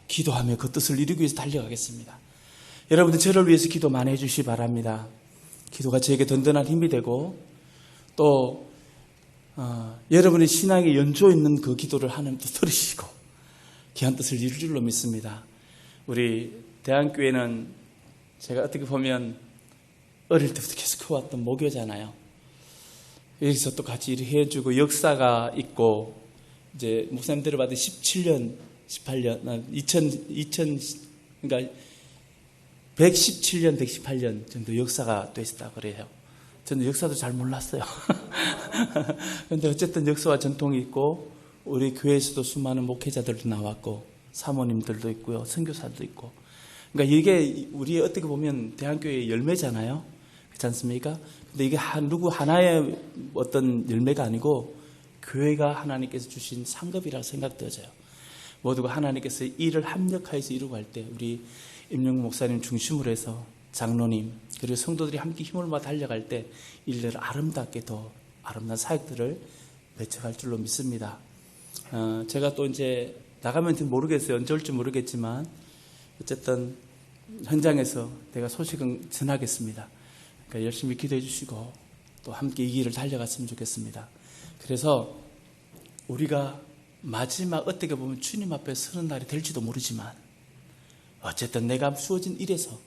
기도하며 그 뜻을 이루기 위해서 달려가겠습니다. 여러분들 저를 위해서 기도 많이 해주시기 바랍니다. 기도가 저에게 든든한 힘이 되고 또 여러분의 신앙에 연조 있는 그 기도를 하나님도 들으시고 귀한 뜻을 이룰 줄로 믿습니다. 우리 대한교회는 제가 어떻게 보면 어릴 때부터 계속 커왔던 모교잖아요. 여기서 또 같이 일을 해주고 역사가 있고 이제 목사님들을 받은 17년, 18년, 2000 그러니까 117년, 118년 정도 역사가 돼 있다 그래요. 저는 역사도 잘 몰랐어요. 그런데 어쨌든 역사와 전통이 있고 우리 교회에서도 수많은 목회자들도 나왔고 사모님들도 있고요, 선교사도 있고. 그러니까 이게 우리 어떻게 보면 대한교회의 열매잖아요. 그렇지 않습니까? 근데 이게 누구 하나의 어떤 열매가 아니고 교회가 하나님께서 주신 상급이라고 생각되어져요. 모두가 하나님께서 일을 합력하여서 이루고 할 때 우리 임영국 목사님 중심으로 해서 장로님 그리고 성도들이 함께 힘을 모아 달려갈 때 일들을 아름답게 더 아름다운 사역들을 맺혀갈 줄로 믿습니다. 제가 또 이제 나가면 모르겠어요. 언제 올지 모르겠지만 어쨌든 현장에서 내가 소식은 전하겠습니다. 그러니까 열심히 기도해 주시고 또 함께 이 길을 달려갔으면 좋겠습니다. 그래서 우리가 마지막 어떻게 보면 주님 앞에 서는 날이 될지도 모르지만 어쨌든 내가 주어진 일에서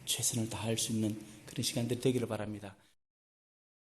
최선을 다할 수 있는 그런 시간들이 되기를 바랍니다.